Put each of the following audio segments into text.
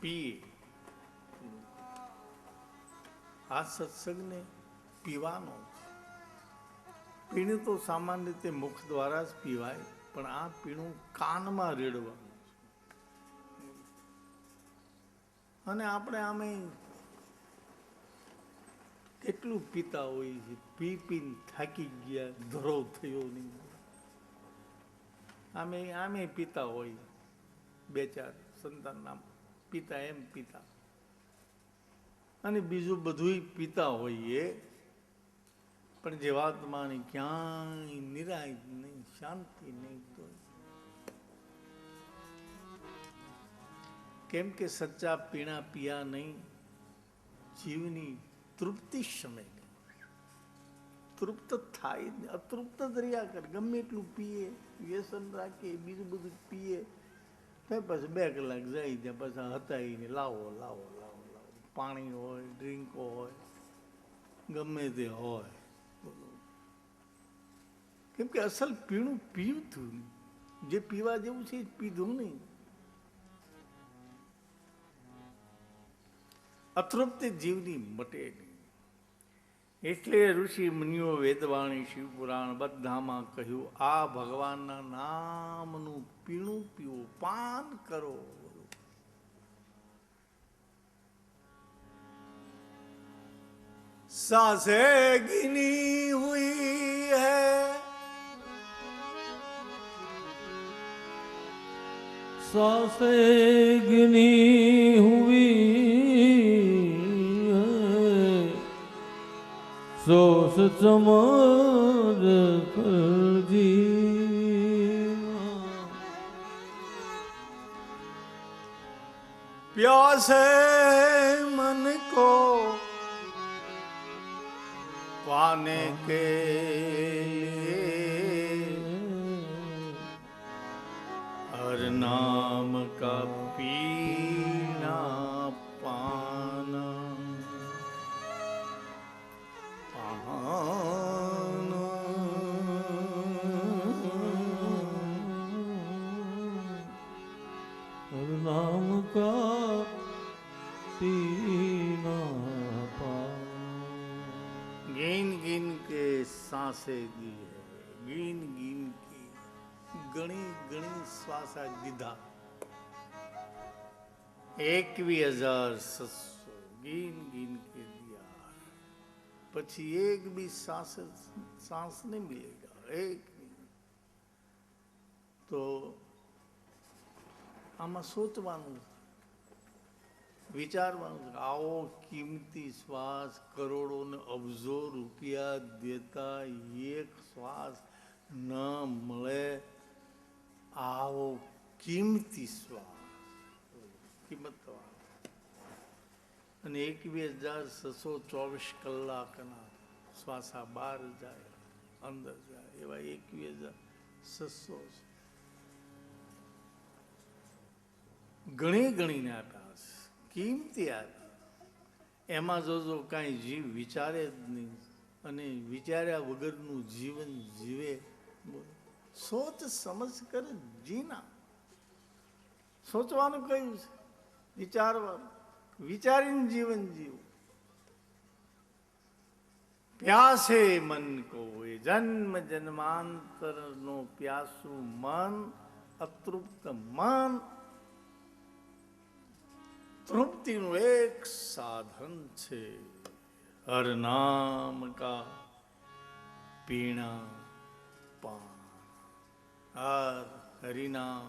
પીએ. આ સત્સંગને પીવાનો છે. પીણું તો સામાન્ય રીતે મુખ દ્વારા જ પીવાય, પણ આ પીણું કાનમાં રેડવાનું છે. અને આપણે આમે કેટલું પીતા હોય છે, પી પીને થાકી ગયા, ધરો થયો નહીં. આમે પીતા હોય, બે ચાર સંતાનના પિતા એમ પીતા, અને બીજું બધું પીતા હોઈએ, પણ જીવાત્માની ક્યાંય નિરાય નહીં, શાંતિ નહીં. તો કેમ કે સચ્ચા પીણા પિયા નહીં, જીવની તૃપ્તિ સમય તૃપ્ત થાય, અતૃપ્ત જ રહ્યા કરે. ગમે એટલું પીએ, વ્યસન રાખીએ, બીજું બધું પીએ, પછી 2 કલાક જાય ત્યાં પાછા હતાઈને લાવો લાવો લાવો લાવો. પાણી હોય, ડ્રિંકો હોય, ગમે તે હોય. કેમ કે અસલ પીણું પીવું, જે પીવા જેવું છે એ પીધું નહીં. અતૃપ્તિ જીવની મટે નહીં. એટલે ઋષિ મુનિઓ, વેદવાણી, શિવપુરાણ બધામાં કહ્યું, આ ભગવાનના નામનું પીણું પીવો, પાન કરો. સાસે ગિની હુઈ હૈ, सासे गिनी हुई है, सोस चमर कर जीवा. प्यासे मन को पाने के हर नाम का पीना पाना पाना. हर नाम का पीना पाना. गिन गिन के सांसें दी है, गिन गिन के गणी गणी શ્વાસા દીધા. 21,700 ગીન ગીન કે દિયા. પછી એક બી सांस नहीं मिलेगा. एक તો આમાં સોચવાનું, વિચારવાનું. આવો કિંમતી શ્વાસ, કરોડો ને અબજો રૂપિયા દેતા એક શ્વાસ ન મળે. આવો કિંમતી શ્વાસ, કિંમત. અને 21,624 કલાકના શ્વાસા બહાર જાય, અંદર જાય, એવા 21,600 છે. ગણી ગણીને આપ્યા છે, કિંમતી આપ્યા. એમાં જો કાંઈ જીવ વિચારે જ નહીં, અને વિચાર્યા વગરનું જીવન જીવે, સોચ સમજ કરે જીના. સોચવાનું કયું છે? વિચારવાનું. વિચારીને જીવન જીવું. પ્યાસે મન કો, એ જન્મ જન્માંતર નો પ્યાસું મન, અતૃપ્ત મન તૃપ્તિનું એક સાધન છે. હર નામ કા પીણા પાન. હરિનામ,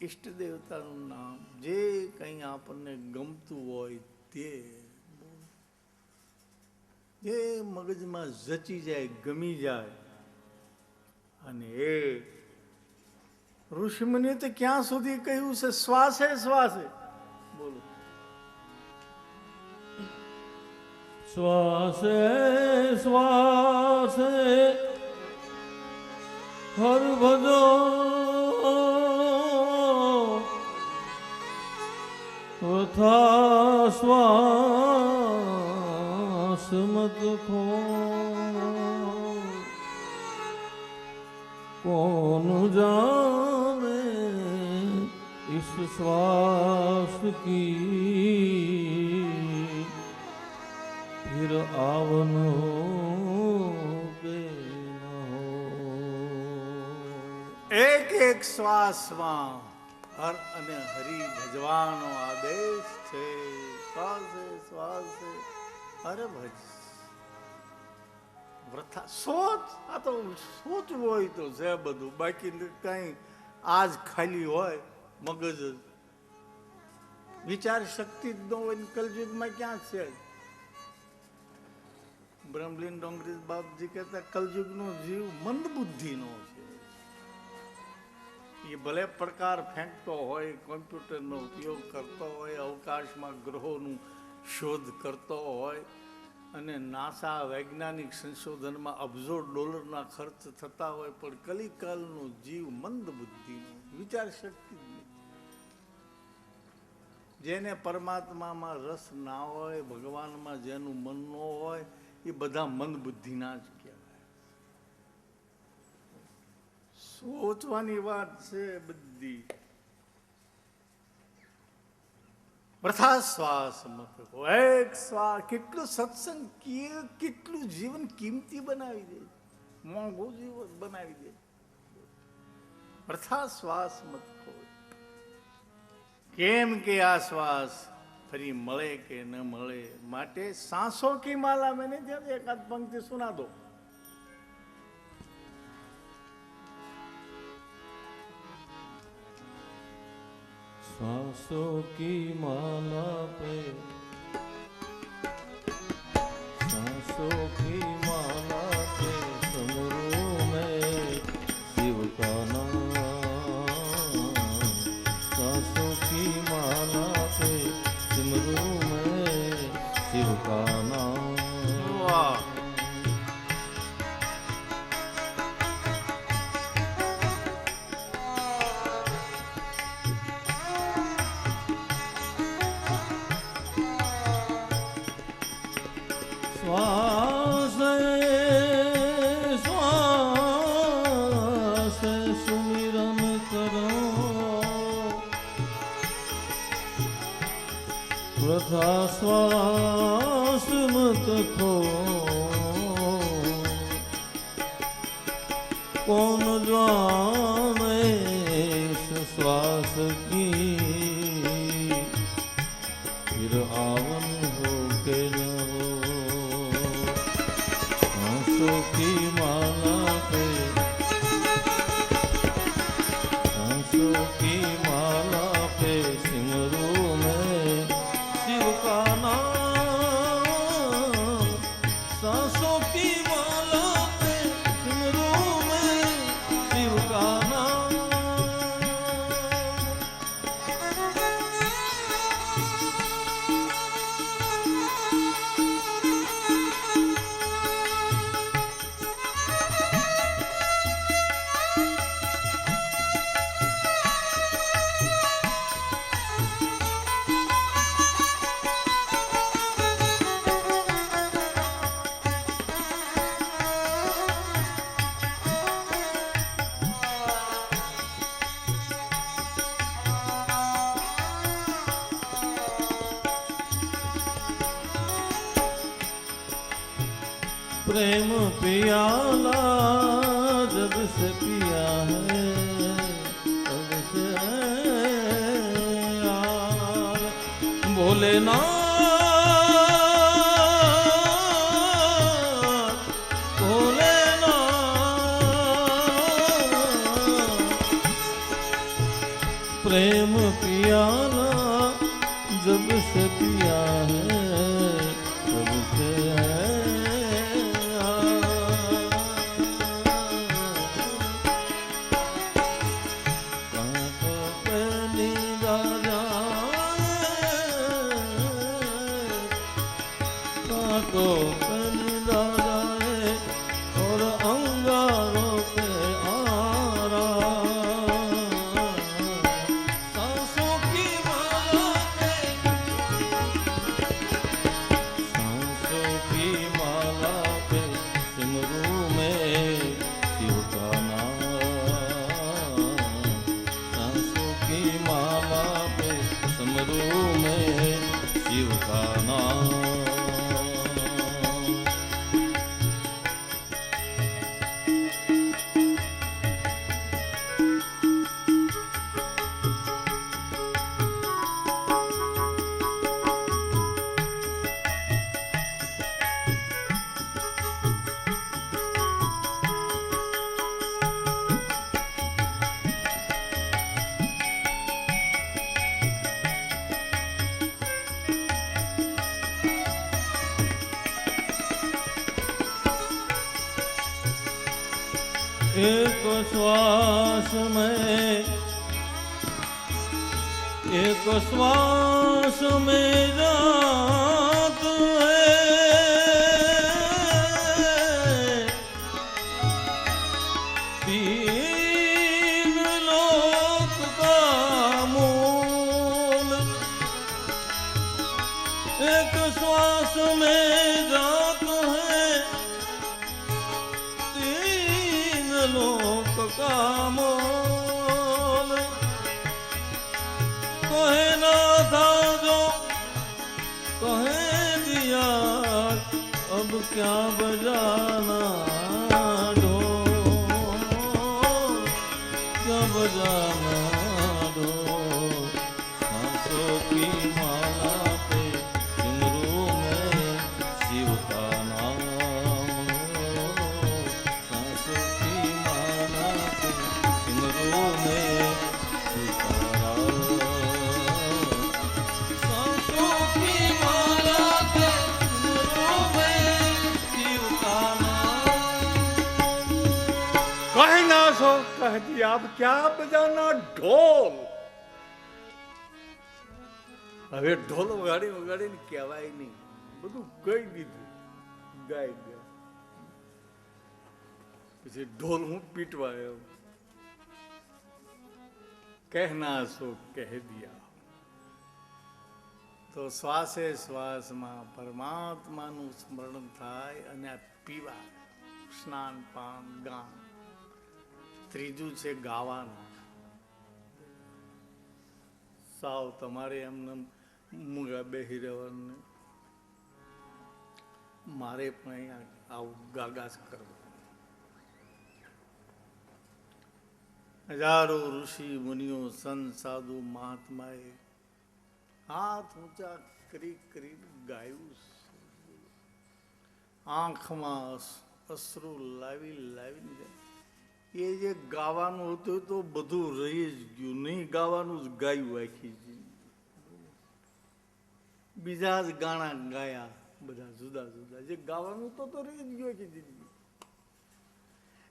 ઈષ્ટ દેવતાનું નામ, જે કંઈ આપણને ગમતું હોય તે, જે મગજમાં જચી જાય, ગમી જાય. અને એ ઋષિમુનિએ તો ક્યાં સુધી કહ્યું છે? શ્વાસે શ્વાસે. બોલો. શ્વાસે શ્વાસે હર ભજો, વથા શ્વાસ મત ખો. કોનું જાને इस श्वास की फिर आवन हो के न हो। એક એક શ્વાસમાં હર અને હરિ ભજવાનો આદેશ છે. શ્વાસે શ્વાસે હરે ભજ. વ્રથા સોચ, આ તો સોચવું હોય તો છે બધું, બાકી કઈ આજ ખાલી હોય મગજ જ. વિચાર શક્તિ જ ન હોય ને કલયુગમાં ક્યાં છે? બ્રહ્મલીન ડોંગરી બાપજી કહેતા કલયુગનો જીવ મંદ બુદ્ધિનો છે. એ ભલે પ્રકાર ફેંકતો હોય, કોમ્પ્યુટરનો ઉપયોગ કરતો હોય, અવકાશમાં ગ્રહોનું શોધ કરતો હોય અને નાસા વૈજ્ઞાનિક સંશોધનમાં અબજો ડોલરના ખર્ચ થતા હોય, પણ કલિકાલનો જીવ મંદ બુદ્ધિનો, વિચાર શક્તિ જ નહીં. જેને પરમાત્મામાં રસ ના હોય, ભગવાનમાં જેનું મન ન હોય, એ બધા મંદ બુદ્ધિના જ કહેવાય. સોચવાની વાત છે બધી. વૃથા શ્વાસ મત કો. એક શ્વાસ કેટલું સત્સંગ, કેટલું જીવન કિંમતી બનાવી દે, મોંઘું જીવન બનાવી દે. વૃથા શ્વાસ મત કો. કેમ કે આ શ્વાસ ફરી મળે કે ન મળે, માટે सांसों की माला मैंने जब एक आध पंक्ति सुना दो. सांसों की माला पे, सांसों की माला पे समरू में शिव का नाम. सांसों की माला पे सिमरू में शिव का नाम. वाह. श्वास श्वास सुमिरन करो, वृथा श्वास मत खो. कौन जाने इस श्वास की फिर आवन हो के न हो. सांसों की माला पे, सांसों की माला पे सिमरू में शिव का नाम. सांसों की माला पे सिमरू में शिव का नाम. प्रेम पियाला जब से पिया है तब से यार. भोलेनाथ भोलेनाथ. प्रेम पियाला जब से पिया है तब से है. तो पलिदा जाए और अंगारों पे आरा. सांसों की एक श्वास में, एक श्वास में जात है, तीन लोक का मूल। एक श्वास में जात है, तीन लोक का मूल। कहे ना था जो कहे दिया, अब क्या बजाना ढोल, क्या बजाना ढोल। सांसों की माला पे सिमरू में शिव का नाम हो। सांसों की माला पे सिमरू में शिव का नाम। सांसों की माला पे सिमरू में शिव का नाम। कह ना सो कह दिया, अब क्या बजाना ढोल। હવે ઢોલ વગાડી વગાડીને કહેવાય નહીં, બધું કહી દીધું, ગાય ગયા. પછી ઢોલ હું પીટવા આવ્યો. કહેના સો કહે દિયા. તો શ્વાસે શ્વાસમાં પરમાત્માનું સ્મરણ થાય અને આ પીવા, સ્નાન પાન ગાન. ત્રીજું છે ગાવાનું. સાવ તમારે એમને મૂંગા બેસી રહેવાનું, મારે પણ અહીંયા આવું ગાગાસ કરવું. હજારો ઋષિ મુનિઓ સંત સાધુ મહાત્માએ હાથ ઊંચા કરી કરી ગાયું. આંખમાં અશ્રુ લાવી લાવીને જાય. એ જે ગાવાનું હતું તો બધું રહી જ ગયું, નહીં ગાવાનું જ ગાયું આખી. બીજા જ ગાણા ગાયા, બધા જુદા જુદા. જે ગાવાનું તો રહી જ ગયું આખી જિંદગી.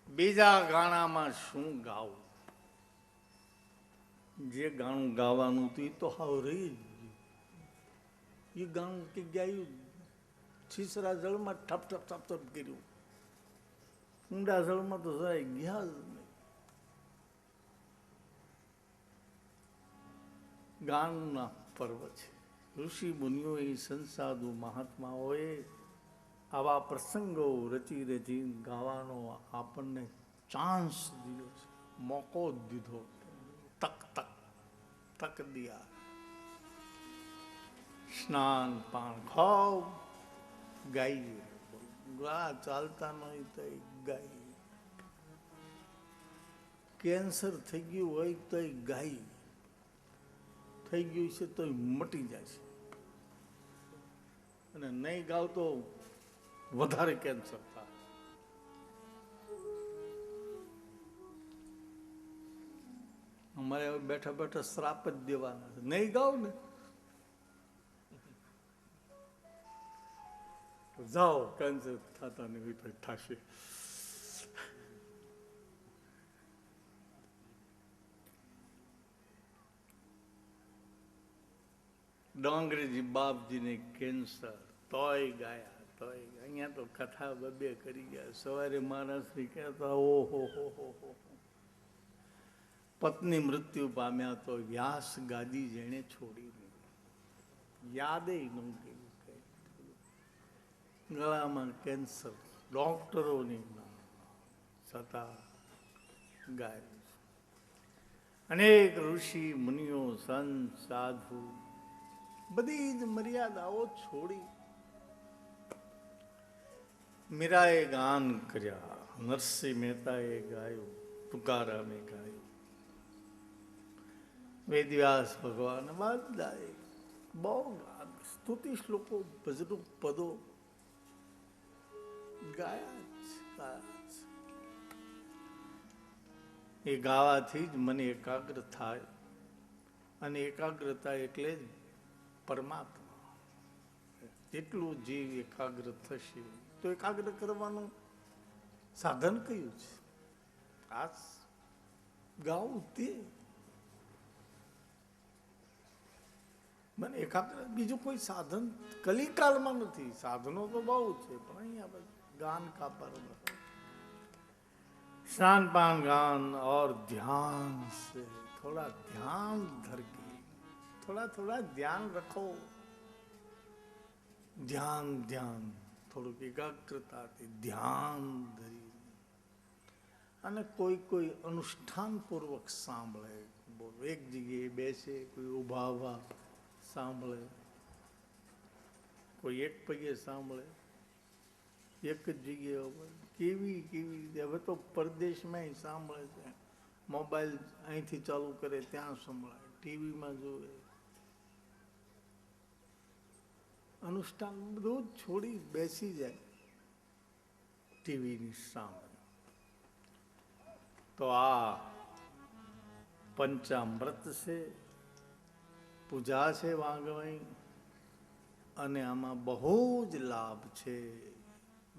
બીજા ગાણામાં શું ગાવું? જે ગાણું ગાવાનું હતું એ તો હાવ રહી જ ગયું. એ ગાણું કે ગાયું છીસરા જળમાં ઠપ ઠપ ઠપ ઠપ કર્યું. ઊંડા જળમાં તો જરાય ગયા જ નહીં. ગાનના પર્વ છે. ઋષિ મુનિઓએ, સંસાધુ મહાત્માઓએ આવા પ્રસંગો રચી રચી ગાવાનો આપણને ચાન્સ દીધો છે, મોકો દીધો. તક તક તક દિયા. સ્નાન પાન ખાવ, ગાઈએ. ચાલતા નહીં તો ગાઈ. કેન્સર થઈ ગયું હોય તો ગાઈ. થઈ ગયું છે તો મટી જાય છે. અને નહીં ગાવ તો વધારે કેન્સર થાય. અમારે હવે બેઠા બેઠા શ્રાપ જ દેવાના છે. નહીં ગાવ ને જાઓ, કેન્સર થતા નહીં થશે. ડાંગરેજી બાપજીને કેન્સર, તોય ગાયા, તોય ગયા. અહીંયા તો કથા બબે કરી ગયા. સવારે મહારાજશ્રી કહેતા, ઓહો હો હો હો. પત્ની મૃત્યુ પામ્યા તો વ્યાસ ગાદી જેણે છોડી યાદે ન કર્યું. ગળામાં કેન્સર, ડોક્ટરોની છતાં ગાય. અનેક ઋષિ મુનિઓ, સંત સાધુ બધી જ મર્યાદાઓ છોડી મીરાએ ગાન કર્યા, નરસિંહ મહેતાએ ગાયું, તુકારામે ગાયું, વેદવ્યાસ ભગવાન બધાએ બહુ ગાન, સ્તુતિ શ્લોકો, ભજનો, પદો ગાયા જ. એ ગાવાથી જ મને એકાગ્ર થાય, અને એકાગ્રતા એટલે જ પરમાત્મા. જેટલું જીવ એકાગ્ર થશે તો એકાગ્ર કરવાનું સાધન કયું છે? આ ગાવું તે મને એકાદ બીજું કોઈ સાધન કલિકાલમાં નથી, સાધનો તો બહુ છે પણ અહીંયા બસ गान का पर्व, स्नान पान गान और ध्यान से, थोड़ा ध्यान धर के, थोड़ा थोड़ा ध्यान रखो, ध्यान ध्यान થોડુંક એકાગ્રતાથી ધ્યાન ધરી અને કોઈ કોઈ અનુષ્ઠાન પૂર્વક સાંભળે, એક જગ્યાએ બેસે, કોઈ ઊભા ઊભા સાંભળે, કોઈ એક પગે સાંભળે, એક જ જગ્યાએ કેવી કેવી રીતે. હવે તો પરદેશમાં સાંભળે છે, મોબાઈલ અહીંથી ચાલુ કરે ત્યાં સંભળાય, ટીવીમાં જોવે, અનુષ્ઠાન બધું છોડી બેસી જાય ટીવીની સામે. તો આ પંચામૃત છે, પૂજા છે વાંગવઈ, અને આમાં બહુ જ લાભ છે.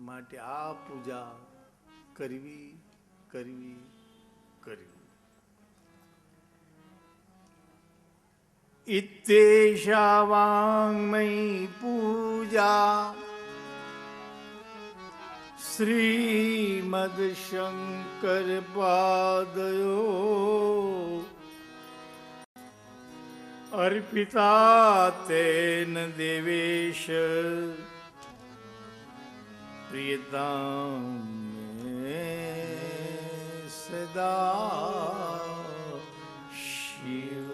માટે આ પૂજા કરવી કરવી કરવી. ઇત્યેષા વાંગ્મયી પૂજા શ્રીમદ શંકર પાદયો અર્પિતા તેન દેવેશ પ્રિયતામ સદા શિવ.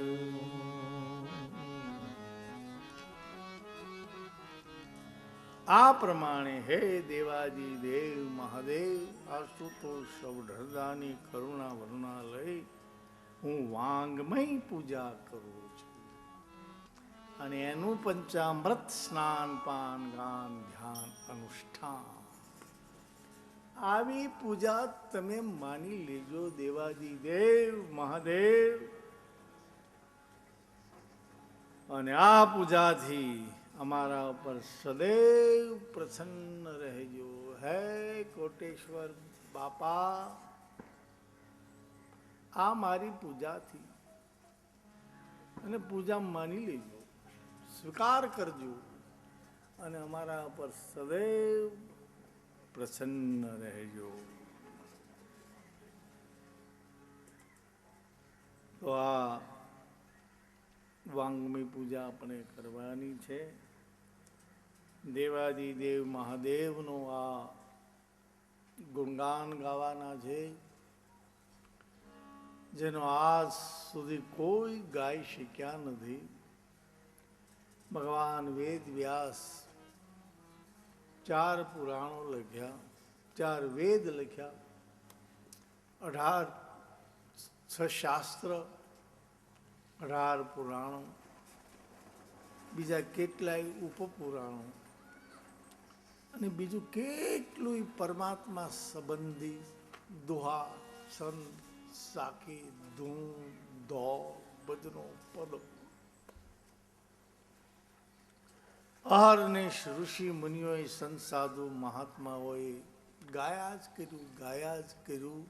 આ પ્રમાણે હે દેવાજી દેવ મહાદેવ, આશુતોષ સૌઢરદાની કરુણા વરુણા લઈ હું વાંગમય પૂજા કરું છું, અને એનું પંચામૃત સ્નાન પાન ગાન ધ્યાન અનુષ્ઠાન. આવી પૂજા તમે માની લેજો દેવાજી દેવ મહાદેવ, અને આ પૂજાથી અમારા ઉપર સદૈવ પ્રસન્ન રહેજો. હે કોટેશ્વર બાપા, આ મારી પૂજાથી, અને પૂજા માની લેજો, સ્વીકાર કરજો, અને અમારા ઉપર સદૈવ પ્રસન્ન રહેજો. તો આ વાંગમય પૂજા આપણે કરવાની છે. દેવાજી દેવ મહાદેવનો આ ગુણગાન ગાવાના છે, જેનો આજ સુધી કોઈ ગાઈ શક્યા નથી. ભગવાન વેદ વ્યાસ 4 પુરાણો લખ્યા, 4 વેદ લખ્યા, 6 શાસ્ત્ર, 18 પુરાણો, બીજા કેટલાય ઉપપુરાણો, અને બીજું કેટલું પરમાત્મા સંબંધી દુહા, સંત, સાખી, ધૂન, ધો, ભજનો, પદો. અહર્નિશ ઋષિ મુનિઓએ, સંત સાધુ મહાત્માઓએ ગાયા જ કર્યું.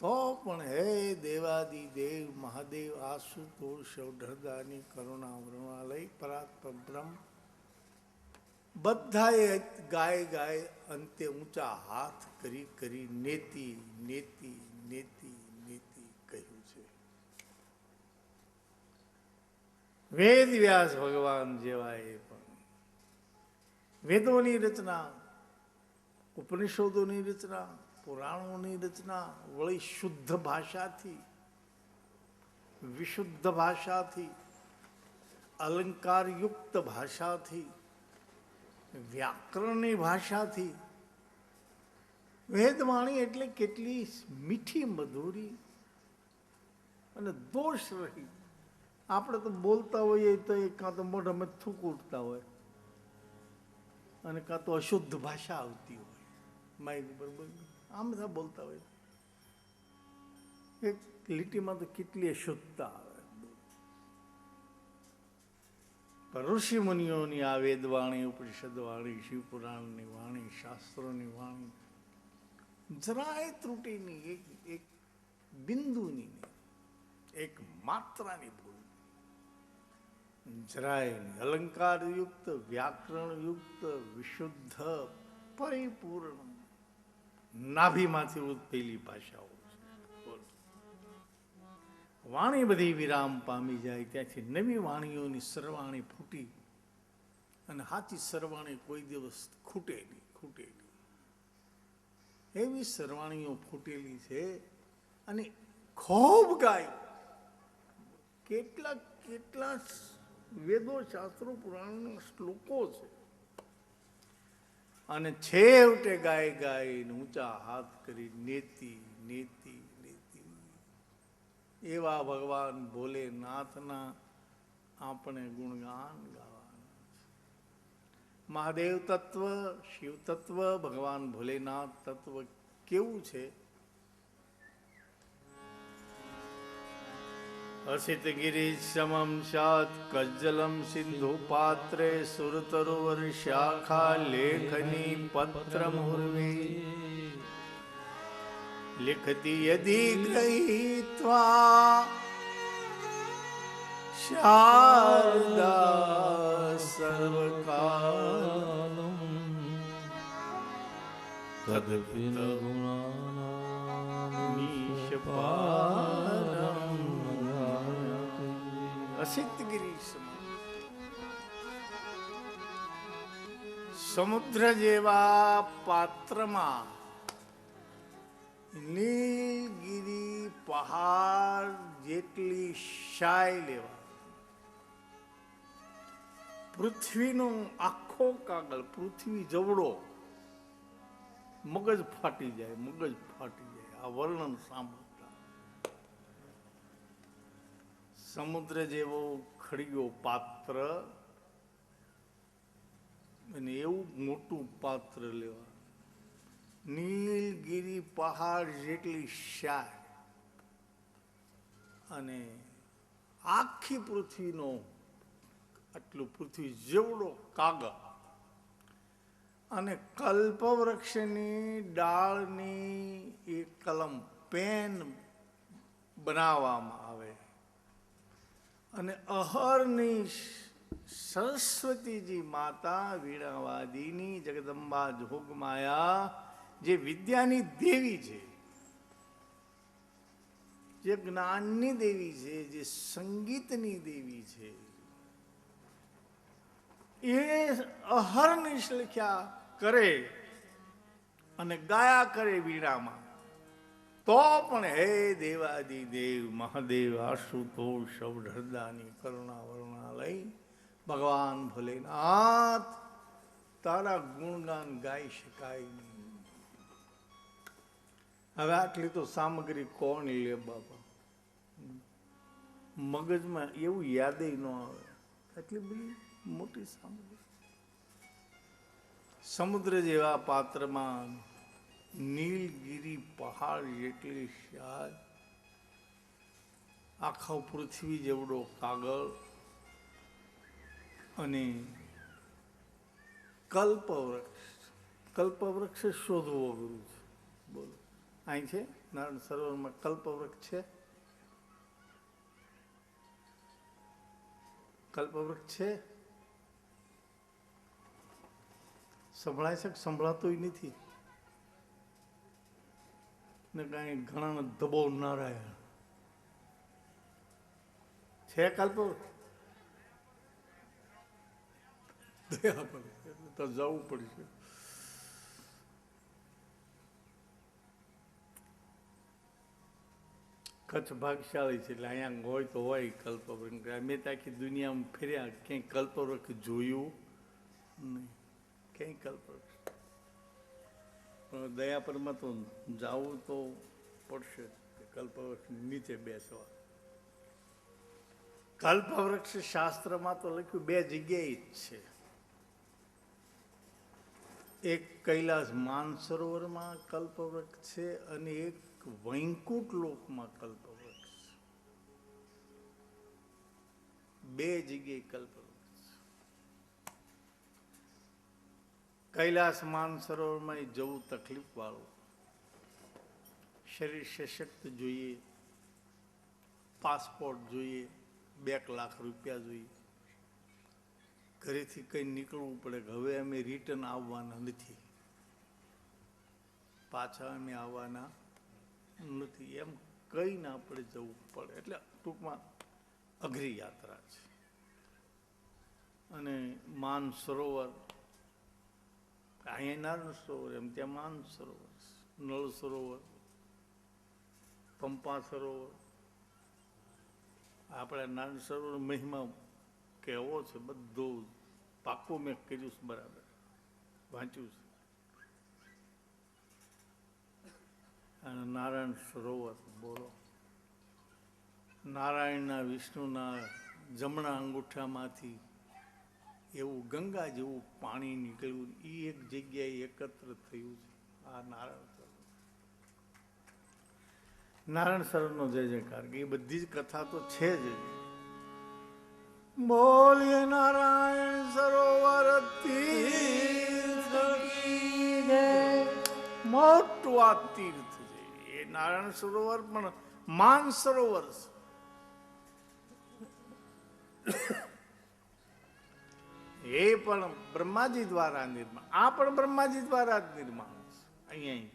તો પણ હે દેવાદી દેવ મહાદેવ, આશુતોષ સૌઢરદાની કરુણા વરુણાલય પરાત્પર બ્રહ્મ, બધાએ ગાય અંતે ઊંચા હાથ કરી નેતિ નેતિ નેતિ નેતિ કહ્યું છે. વેદ વ્યાસ ભગવાન જેવા એ પણ વેદોની રચના, ઉપનિષદોની રચના, પુરાણોની રચના, વળી શુદ્ધ ભાષાથી, વિશુદ્ધ ભાષાથી, અલંકારયુક્ત ભાષાથી, વ્યાકરણની ભાષાથી. વેદવાણી એટલે કેટલી મીઠી મધુરી અને દોષ રહી. આપણે તો બોલતા હોઈએ તો એ કાં તો મોઢામાં થૂક ઉઠતા હોય, અને કાં તો અશુદ્ધ ભાષા આવતી હોય, માઇક બરોબર આમ બધા બોલતા હોય. એક લીટીમાં તો કેટલી અશુદ્ધતા આવે. ઋષિ મુનિઓની આ વેદવાણી, ઉપનિષદ વાણી, શિવપુરાણની વાણી, શાસ્ત્રોની વાણી જરાય ત્રુટીની, એક બિંદુની નહીં, એક માત્રાની ભૂલ, જરાય નહીં. અલંકારયુક્ત, વ્યાકરણયુક્ત, વિશુદ્ધ, પરિપૂર્ણ, નાભીમાંથી ઉત્પેલી ભાષાઓ છે. બોલો. વાણી બધી વિરામ પામી જાય ત્યાંથી નવી વાણીઓની સરવાણી ફૂટી, અને સાચી સરવાણી કોઈ દિવસ ખૂટે નહીં, ખૂટે નહીં. એવી સરવાણીઓ ફૂટેલી છે. અને ખૂબ ગાય, કેટલા કેટલા વેદો, શાસ્ત્રો, પુરાણના શ્લોકો છે. અને છેવટે ગાય ગાય ઊંચા હાથ કરી નેતિ નેતિ નેતિ. એવા ભગવાન ભોલેનાથના આપણે ગુણગાન ગાવાના છે. મહાદેવ તત્વ, શિવ તત્વ, ભગવાન ભોલેનાથ તત્વ કેવું છે? અસિત ગિરી સમમ સાત કજ્જલમ સિંધુ પાત્રે સુરતરોવર શાખા લેખની પત્ર મુર્વે લિખતી યદિ ગૃહીત્વા શારદા સર્વકાલમ તદપિન ગુણાનામ મીશપારમ. અસિત ગિરી સમુદ્ર જેવા પાત્રમાં નીલગિરી પહાડ જેટલી શાય લેવા, પૃથ્વીનો આખો કાગળ, પૃથ્વી જવડો, મગજ ફાટી જાય, મગજ ફાટી જાય આ વર્ણન સાંભળતા. સમુદ્ર જેવો ખડીયો પાત્ર, અને એવું મોટું પાત્ર લેવા, નીલગિરી પહાડ જેટલી શાય, અને આખી પૃથ્વીનો આટલું પૃથ્વી જેવડો કાગળ, અને કલ્પવૃક્ષની ડાળની એક કલમ પેન બનાવવામાં આવે, અને અહરની સરસ્વતીજી માતા વીણાવાદીની જગદંબા જોગમાયા જે વિદ્યાની દેવી છે, જે જ્ઞાનની દેવી છે, જે સંગીતની દેવી છે, એ અહર્નિશ લખ્યા કરે અને ગાયા કરે વીણામાં, તો પણ હે દેવાદી દેવ મહાદેવ આશુતોષ સૌઢરદાની કરુણા વરુણા લઈ ભગવાન ભોલેનાથ તારા ગુણગાન ગાઈ શકાય નહીં. હવે આટલી તો સામગ્રી કોણ લે બાપા? મગજમાં એવું યાદ ન આવે, એટલી બધી મોટી સામગ્રી. સમુદ્ર જેવા પાત્રમાં નીલગિરી પહાડ જેટલી શાય, આખા પૃથ્વી જેવડો કાગળ, અને કલ્પવૃક્ષ. કલ્પવૃક્ષ શોધવો અઘરું છે. બોલો, અહીં છે નારાયણ સરોવરમાં કલ્પવૃક્ષ છે? કલ્પવૃક્ષ છે? સંભળાય છે કે સંભળાતું નથી? ને કઈ ઘણા દબો નારાયણ છે કલ્પવૃક્ષ? દયા પડે તો જવું પડશે. કચ્છ ભાગશાળી છે એટલે અહીંયા હોય તો હોય કલ્પવૃક્ષ. અમે તો આખી દુનિયામાં ફર્યા, ક્યાંય કલ્પવૃક્ષ જોયું નહીં, ક્યાંય કલ્પવૃક્ષ. પણ દયાપરમાં તો જવું તો પડશે, કલ્પવૃક્ષ નીચે બેસવા. કલ્પવૃક્ષ શાસ્ત્રમાં તો લખ્યું બે જગ્યાએ જ છે. એક કૈલાસ માનસરોવરમાં કલ્પવૃક્ષ છે, અને એક વૈકુંઠ લોકમાં કલ્પવૃક્ષ. બે જગ્યાએ કલ્પવૃક્ષ. કૈલાસ માનસરોવરમાં જવું તકલીફ વાળું, શરીર સશક્ત જોઈએ, પાસપોર્ટ જોઈએ, 2 લાખ રૂપિયા જોઈએ, ઘરેથી કંઈ નીકળવું પડે કે હવે અમે રિટર્ન આવવાના નથી, પાછા અમે આવવાના નથી, એમ કહીને આપણે જવું પડે. એટલે ટૂંકમાં અઘરી યાત્રા છે. અને માન સરોવર, અહીંયા નારાયણ સરોવર, એમ ત્યાં માન સરોવર, નળ સરોવર, પંપા સરોવર. આપણે નારાયણ સરોવર મહિમા કેવો છે બધું પાક્કું મેં કર્યું છે, બરાબર વાંચ્યું છે. અને નારાયણ સરોવર બોલો, નારાયણના વિષ્ણુના જમણા અંગૂઠામાંથી એવું ગંગા જેવું પાણી નીકળ્યું, એ એક જગ્યાએ એકત્ર થયું છે. આ નારાયણ સરોવર, નારાયણ સરોવરનો જય જયકાર. એ બધી જ કથા તો છે જ. બોલીએ નારાયણ સરોવર તીર્થ કી જય. મોટું આ તીર્થ છે એ નારાયણ સરોવર, પણ માન સરોવર છે. એ પણ બ્રહ્માજી દ્વારા નિર્માણ, આ પણ બ્રહ્માજી દ્વારા જ નિર્માણ છે. અહીંયા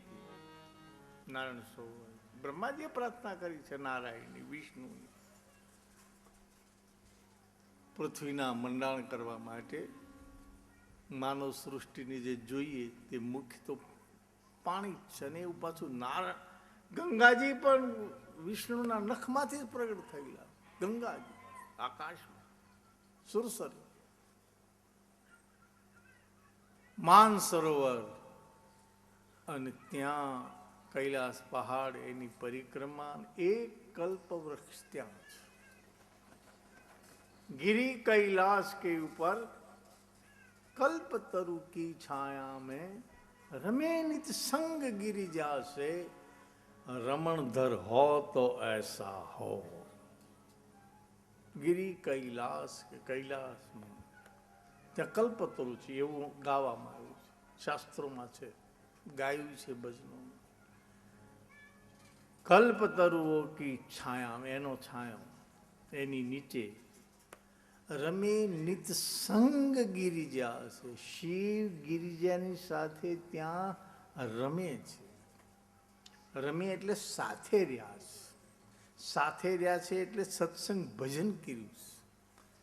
નારાયણ સરોવર બ્રહ્માજીએ પ્રાર્થના કરી છે, નારાયણની, વિષ્ણુની, પૃથ્વીના મંડાણ કરવા માટે માનવ સૃષ્ટિની જે જોઈએ તે મુખ્ય તો પાણી જ છે. અને એવું પાછું નારાયણ ગંગાજી પણ વિષ્ણુના નખમાંથી જ પ્રગટ થયેલા. ગંગાજી આકાશમાં સુરસર, માન સરોવર, અને ત્યાં કૈલાસ પહાડ, એની પરિક્રમા, એક કલ્પ વૃક્ષ ત્યાં છે. गिरी कैलाश के ऊपर कल्पतरु की छाया में रमे नित संग गिरिजा से रमणधर हो तो ऐसा हो. ગિરી કૈલાસ કે કૈલાસમાં ત્યાં કલ્પતરુ છે એવું ગાવામાં આવ્યું છે, શાસ્ત્રોમાં છે, ગાયું છે ભજનોમાં. કલ્પતરુઓ કી છાયા, એનો છાયો, એની નીચે રમે નિત સંગ ગિરિજા છે. શિવ ગિરિજાની સાથે ત્યાં રમે છે. રમે એટલે સાથે રહ્યા છે. સાથે રહ્યા છે એટલે સત્સંગ ભજન કર્યું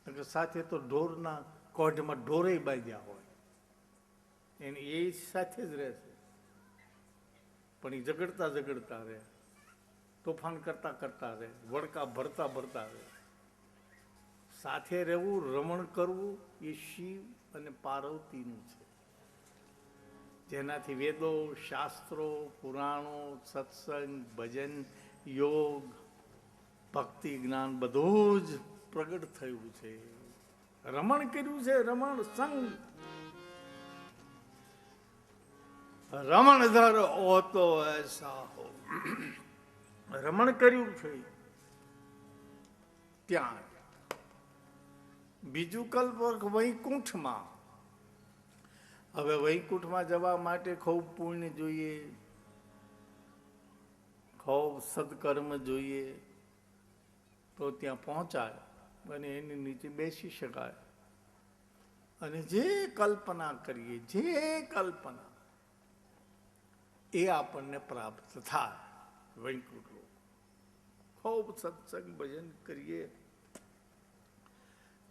છે. સાથે તો ઢોરના કોઢમાં ઢોરે બાંધ્યા હોય, એને એ સાથે જ રહેશે, પણ એ ઝઘડતા રહે, તોફાન કરતા રહે, વડકા ભરતા રહે. સાથે રહેવું, રમણ કરવું એ શિવ અને પાર્વતીનું છે, જેનાથી વેદો, શાસ્ત્રો, પુરાણો, સત્સંગ, ભજન, યોગ, ભક્તિ, જ્ઞાન બધું જ પ્રગટ થયું છે. રમણ કર્યું છે, રમણ સંગ. રમણધર હોતો એસા હો. રમણ કર્યું છે ત્યાં. બીજું કલ્પ વૈકુંઠમાં. હવે વૈકુંઠમાં જવા માટે ખૂબ પુણ્ય જોઈએ, ખૂબ સદકર્મ જોઈએ, તો ત્યાં પહોંચાય અને એની નીચે બેસી શકાય. અને જે કલ્પના કરીએ, જે કલ્પના, એ આપણને પ્રાપ્ત થાય. વૈકુંઠ લોક ખૂબ સત્સંગ ભજન કરીએ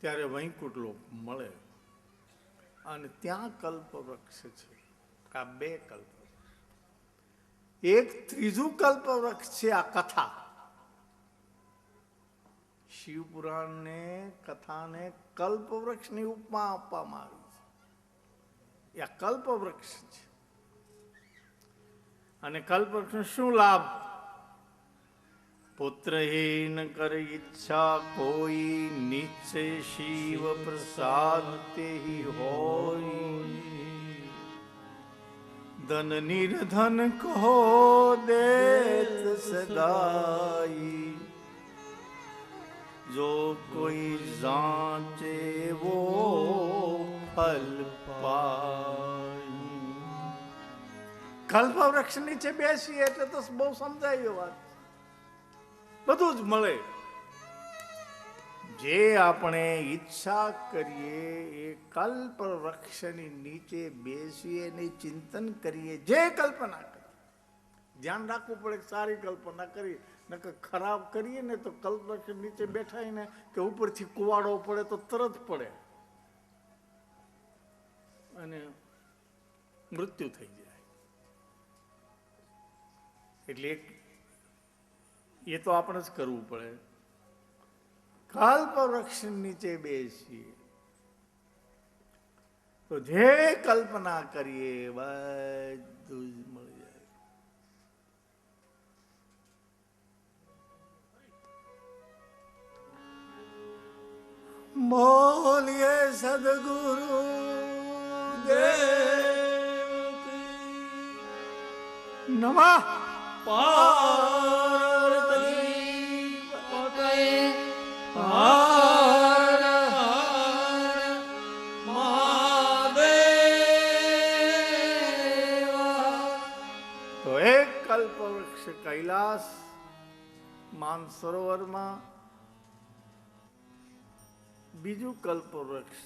ત્યારે વૈકુંઠ લોક મળે. અને ત્યાં કલ્પ વૃક્ષ છે. આ 2 કલ્પ વૃક્ષ. એક ત્રીજું કલ્પ વૃક્ષ છે આ કથા. શિવપુરાણને, કથાને કલ્પ વૃક્ષની ઉપમા આપવામાં આવી છે. આ કલ્પ વૃક્ષ છે. અને કલ્પ વૃક્ષનો શું લાભ? પુત્રહીન કર ઈચ્છા કોઈ, નિશ્ચય શિવ પ્રસાદ તેહી હોય. ધન નિર્ધન કહો દેત સદાઈ, જો કોઈ જાંચે વો ફલ પાય. કલ્પવૃક્ષ નીચે બેસીએ એટલે તો બહુ સમજાય વાત, બધું જ મળે. જે આપણે ઈચ્છા કરીએ એ કલ્પવૃક્ષની નીચે બેસીએ ને ચિંતન કરીએ, જે કલ્પના કરીએ. ધ્યાન રાખવું પડે કે સારી કલ્પના કરીએ, નકર ખરાબ કરીએ ને તો કલ્પવૃક્ષ નીચે બેઠાય ને કે ઉપરથી કુવાડો પડે તો તરત પડે અને મૃત્યુ થઈ જાય. એટલે એ તો આપણે જ કરવું પડે. કલ્પવૃક્ષ નીચે બેસીએ તો જે કલ્પના કરીએ બધું જ મળી જાય. બોલીએ સદગુરુ દેવ કી નમઃ. પાર્વતી પતય હર હર મહાદેવ. તો એક કલ્પવૃક્ષ કૈલાસ માનસરોવરમાં, બીજું કલ્પવૃક્ષ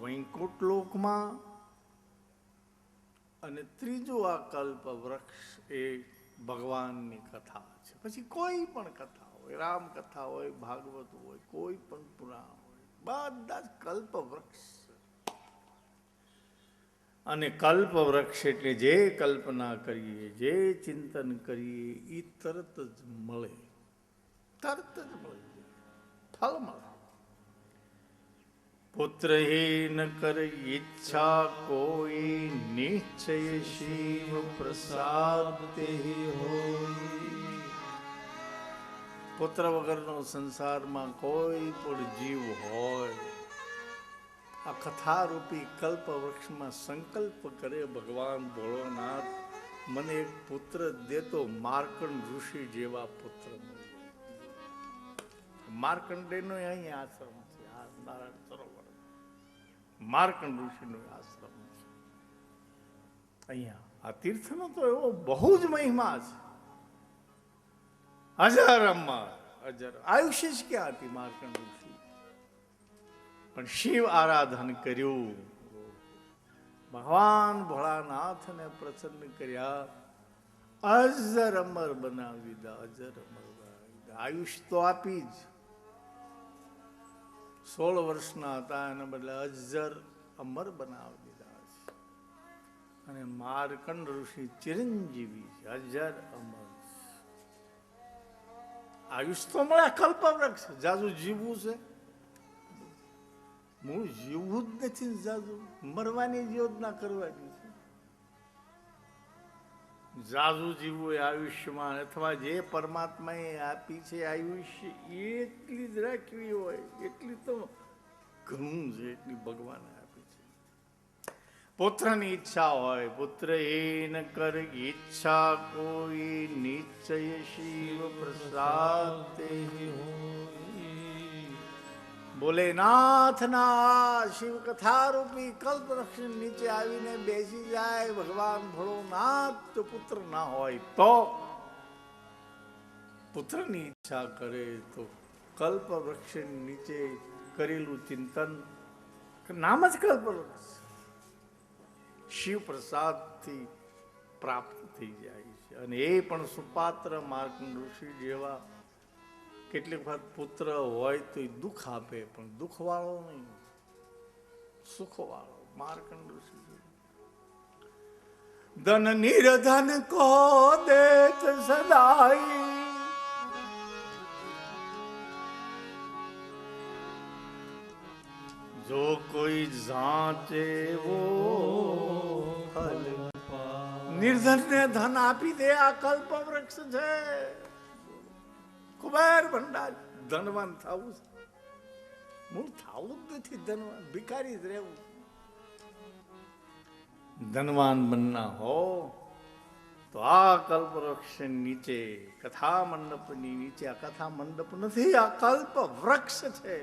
વૈકુંઠ લોકમાં, અને ત્રીજું આ કલ્પવૃક્ષ એ ભગવાનની કથા છે. પછી કોઈ પણ કથા હોય, રામ કથા હોય, ભાગવત હોય, કોઈ પણ પુરાણ હોય, બધા જ કલ્પવૃક્ષ. અને કલ્પવૃક્ષ એટલે જે કલ્પના કરીએ, જે ચિંતન કરીએ એ તરત જ મળે, તરત જ મળી જાય, ફળ મળે. પુત્રહીન કર ઈચ્છા કોઈ, નિશ્ચય શિવ પ્રસાદ તેહી હોય. પુત્ર વગરનો સંસારમાં કોઈ પણ જીવ હોય, આ કથારૂપી કલ્પવૃક્ષમાં સંકલ્પ કરે, ભગવાન ભોળોનાથ મને એક પુત્ર દેતો માર્કંડ ઋષિ જેવા પુત્ર મળે. માર્કંડેયનો અહીં આશ્રમ છે, આ નારાયણ સરોવર માર્કંડ ઋષિનો આશ્રમ છે. અહીંયા આ તીર્થનો તો એવો બહુ જ મહિમા છે. અજર અમર, અજર આયુષ્ય જ ક્યાં હતી માર્કંડ ઋષિ, પણ શિવ આરાધન કર્યું, ભગવાન ભોળાનાથને પ્રસન્ન કર્યા, અજર અમર બનાવી દીધા, અજર અમર બનાવી દીધા. આયુષ્ય તો આપી જ, 16 વર્ષના હતા એના બદલે અજર અમર બનાવી દીધા છે. અને માર્કંડ ઋષિ ચિરંજીવી છે, અજર અમર. આયુષ તો મળે, કલ્પવૃક્ષ જાજુ જીવવું છે, હું જીવવું જ નથી, જાજુ મરવાની જ યોજના કરવાની છે. જાજુ જીવવું એ આયુષ્યમાં, અથવા જે પરમાત્માએ આપી છે આયુષ્ય એટલી જ રાખવી હોય, એટલી તો ઘણું છે, એટલી ભગવાને આપી છે. પુત્રની ઈચ્છા હોય, પુત્ર એ ન કર ઈચ્છા કોઈ, નિશ્ચય શિવ પ્રસાદ તેહી હોય. ભોલેનાથના શિવ કથા રૂપી કલ્પવૃક્ષ નીચે આવીને બેસી જાય ભગવાન ભોળોનાથ. તો પુત્ર ના હોય તો પુત્રની ઈચ્છા કરે તો કલ્પવૃક્ષ નીચે કરેલું ચિંતન, નામ જ કલ્પવૃક્ષ, શિવ પ્રસાદથી પ્રાપ્ત થઈ જાય છે. અને એ પણ સુપાત્ર માર્કંડ ઋષિ જેવા. કેટલીક વખત પુત્ર હોય તો દુઃખ આપે, પણ દુઃખ વાળો નહીં, સુખ વાળો માર્કંડ ઋષિ. ધન નિર્ધન કો દેત સદાઈ, જો કોઈ જાંચે વો ફલ. નિર્ધન ને ધન આપી દે, આ કલ્પવૃક્ષ છે. કુબેર ભંડાર, ધનવાન થવું છે, મૂળ થવું જ નથી ધનવાન, ભિખારી જ રહેવું. ધનવાન બનના હો તો આ કલ્પવૃક્ષ નીચે, કથા મંડપની નીચે, આ કથા મંડપ નથી, આ કલ્પવૃક્ષ છે.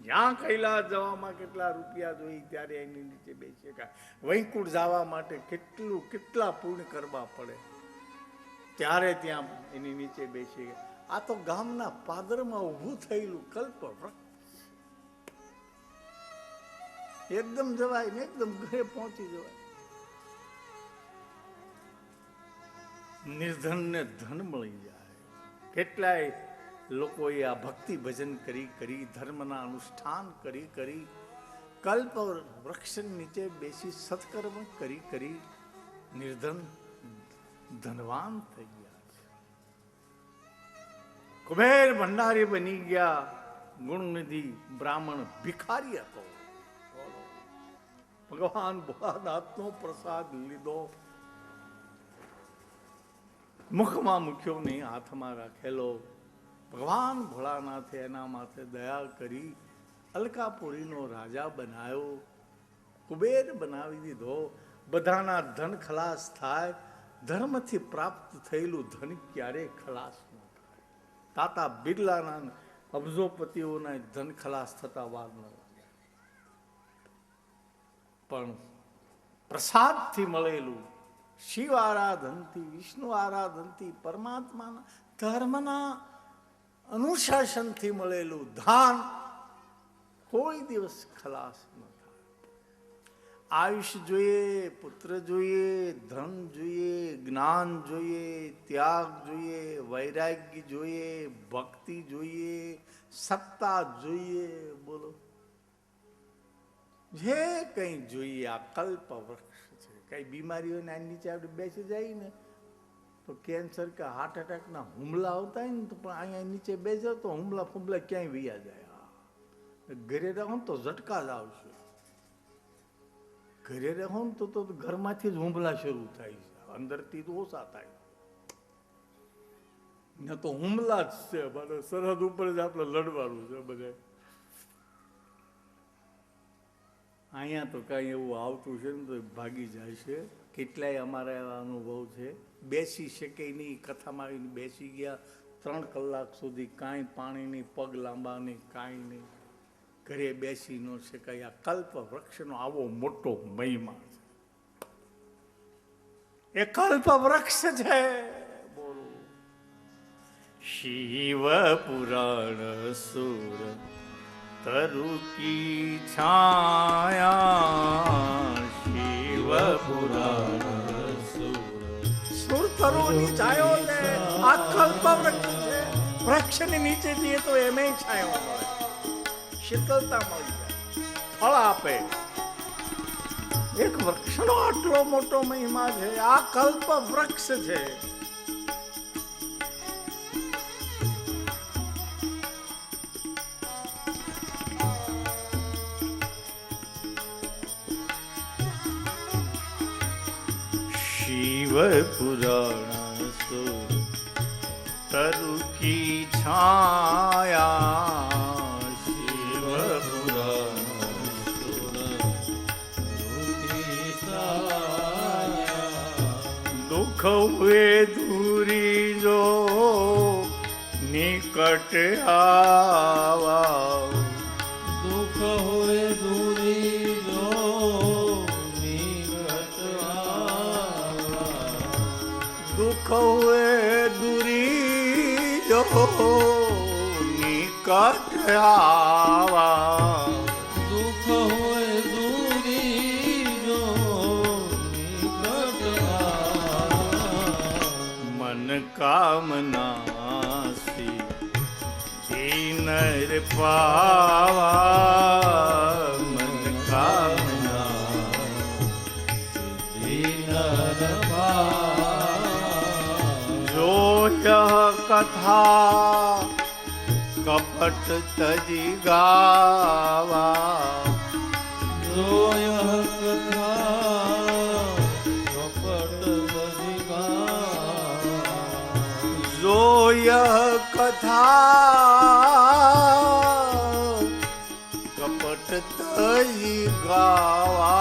જ્યાં કૈલાસ જવામાં કેટલા રૂપિયા જોઈ ત્યારે એની નીચે બેસી શકાય. વૈકુંઠ જવા માટે કેટલા પુણ્ય કરવા પડે ત્યારે ત્યાં એની નીચે બેસી ગયા. આ તો ગામના પાદરમાં ઊભું થયેલું કલ્પ વૃક્ષ. એકદમ જવાય ને એકદમ ઘરે પહોંચી જવાય. નિર્ધન ને ધન મળી જાય. કેટલાય લોકોએ આ ભક્તિ ભજન કરી ધર્મના અનુષ્ઠાન કરી કલ્પ વૃક્ષ નીચે બેસી સત્કર્મ કરી નિર્ધન ધનવાન થઈ ગયા છે. કુબેર ભંડારી બની ગયા. ગુણનિધિ બ્રાહ્મણ ભિખારી હતો. ભગવાન ભોળાનાથનો પ્રસાદ લીધો, મુખમાં મૂક્યો નહીં, હાથમાં રાખેલો. ભગવાન ભોળાનાથે એના માથે દયા કરી અલકાપુરીનો રાજા બનાવ્યો, કુબેર બનાવી દીધો. બધાના ધન ખલાસ થાય. ધર્મથી પ્રાપ્ત થયેલું ધન ક્યારેય ખલાસ ન થાય. તાતા બિરલાના અબજોપતિઓના ધન ખલાસ થતા વાર ન લાગે. પણ પ્રસાદથી મળેલું, શિવ આરાધનથી, વિષ્ણુ આરાધનથી, પરમાત્માના ધર્મના અનુશાસનથી મળેલું ધાન કોઈ દિવસ ખલાસ ન થાય. આયુષ્ય જોઈએ, પુત્ર જોઈએ, ધન જોઈએ, જ્ઞાન જોઈએ, ત્યાગ જોઈએ, વૈરાગ્ય જોઈએ, ભક્તિ જોઈએ, સત્તા જોઈએ, બોલો જે કંઈ જોઈએ આ કલ્પ વૃક્ષ છે. કઈ બીમારી હોય ને આની નીચે આપણે બેસી જાય ને તો કેન્સર કે હાર્ટ એટેકના હુમલા આવતા હોય ને તો પણ અહીંયા નીચે બેસે તો હુમલા ફુમલા ક્યાંય વૈયા જાય. ઘરે રહો ને તો ઝટકા જ આવશે. ઘરે રહો ને તો ઘરમાંથી જ હુમલા શરૂ થાય છે, અંદરથી તો ઓછા થાય. ને તો હુમલા જ છે. મારે સરહદ ઉપર જ આપણે લડવાનું છે બધા. અહીંયા તો કાંઈ એવું આવતું છે ને તો ભાગી જાય છે. કેટલાય અમારા એવા અનુભવ છે. બેસી શકે નહીં, કથામાં આવીને બેસી ગયા 3 કલાક સુધી કાંઈ પાણી નહીં, પગ લાંબા નહીં, કાંઈ નહીં, ઘરે બેસી ન શકાય. આ કલ્પ વૃક્ષનો આવો મોટો મહિમા છે. એ કલ્પ વૃક્ષ છે. બોલો શિવ પુરાણ સુર तरु की छाया, शिव पुराण सुर तरुनी छायो ले આ કલ્પ વૃક્ષ છે. વૃક્ષની નીચે જઈએ તો એમે છાયો મળે, શીતળતા મળી જાય, ફળ આપે. એક વૃક્ષનો આટલો મોટો મહિમા છે. આ કલ્પ વૃક્ષ છે. पुराण सुर तरु की छाया, शिव पुराण सुर तरु की छाया. दुख हुए दूरी जो निकट आवा, दुख हुए दूरी जो दुख हुए दूरी जो निकट आवा, दुख हुए दूरी जो निकट आवा. मन कामना सी दीनर पावा, मन कामना दीनर पावा. यह कथा कपट तजी गावा, जो यह कथा कपट तजी गावा, जो यह कथा कपट तजी गावा,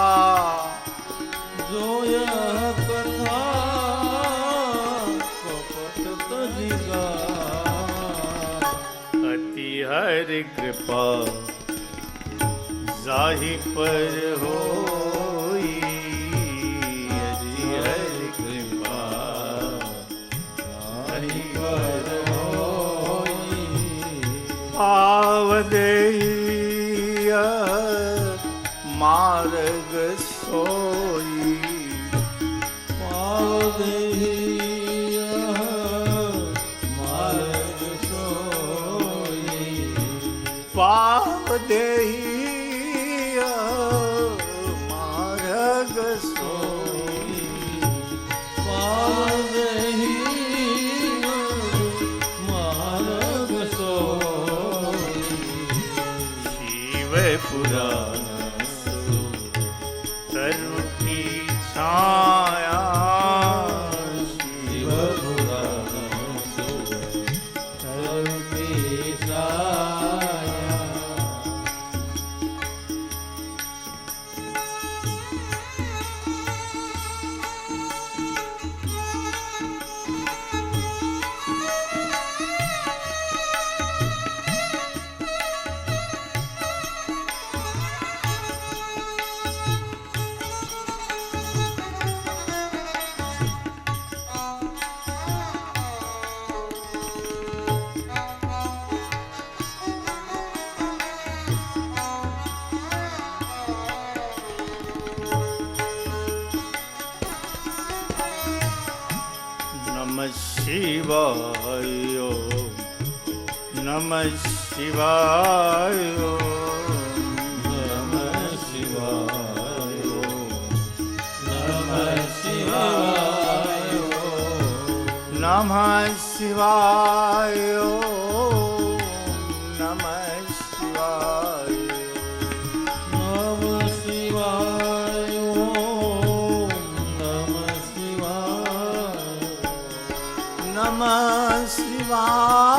जो यह हरि कृपा जाहि पर होई हरि हरि कृपा जाहि पर होई आवदेय मार्ग सोई પાવદેહિય માર્ગ સોઈ પાવદેય માર્ગ સોઈ પાવદેહિય માર્ગ સોઈ શિવ પુરાણ સર્વ કી છાયા શિવ પુરાણ સર્વે સાયા નમઃ શિવાય નમઃ શિવાય નમઃ શિવાય નમઃ શિવાય નમઃ શિવાય નમઃ શિવાય નમઃ શિવાય નમઃ શિવાય નમઃ શિવાય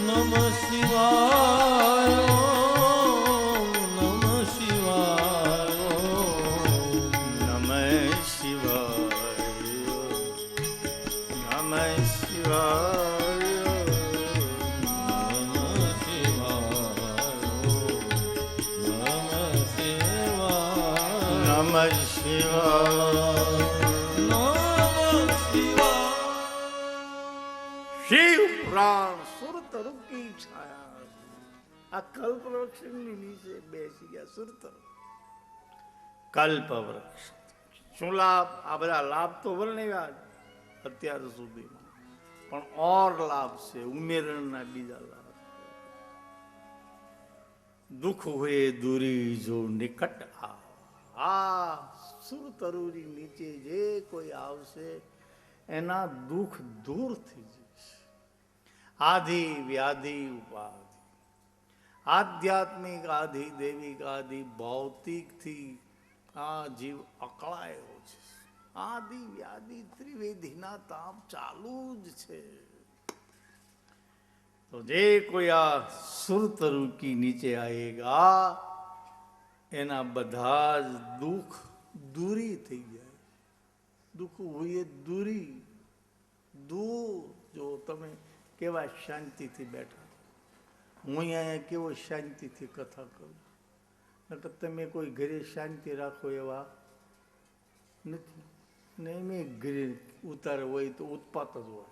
નમઃ શિવાય નમઃ શિવાય નમઃ શિવાય નમઃ શિવાય નમઃ શિવાય નમઃ શિવાય નમઃ શિવાય શિવ પ્રાણ સુરત રૂપી છાયા આ કલ્પ વૃક્ષની નીચે બેસી ગયા સુરત કલ્પ વૃક્ષ શું લાભ આ બધા લાભ તો વર્ણવ્યા અત્યાર સુધીમાં પણ ઓર લાભ છે ઉમેરણના બીજા લાભ દુઃખ હોય દૂરી જો નિકટ આ સુરતરુની નીચે જે કોઈ આવશે એના દુઃખ દૂર થઈ જશે આધિ વ્યાધિ ઉપાધિ આધ્યાત્મિક આધિ દૈવિક આધિ ભૌતિકથી આ જીવ અકળાયો છે આદિ વ્યાધિ ત્રિવેદીના તાપ ચાલુ જ છે તો જે કોઈ આ સુરતરુ કી નીચે આएगा એના બધા જ દુઃખ દૂરી થઈ જાય દુઃખ હોય દૂરી દૂર જો તમે કેવા શાંતિથી બેઠા હું અહીંયા કેવો શાંતિથી કથા કરું નકર તમે કોઈ ઘરે શાંતિ રાખો એવા નથી ને મેં ઘરે ઉતારે હોય તો ઉત્પાત જ હોય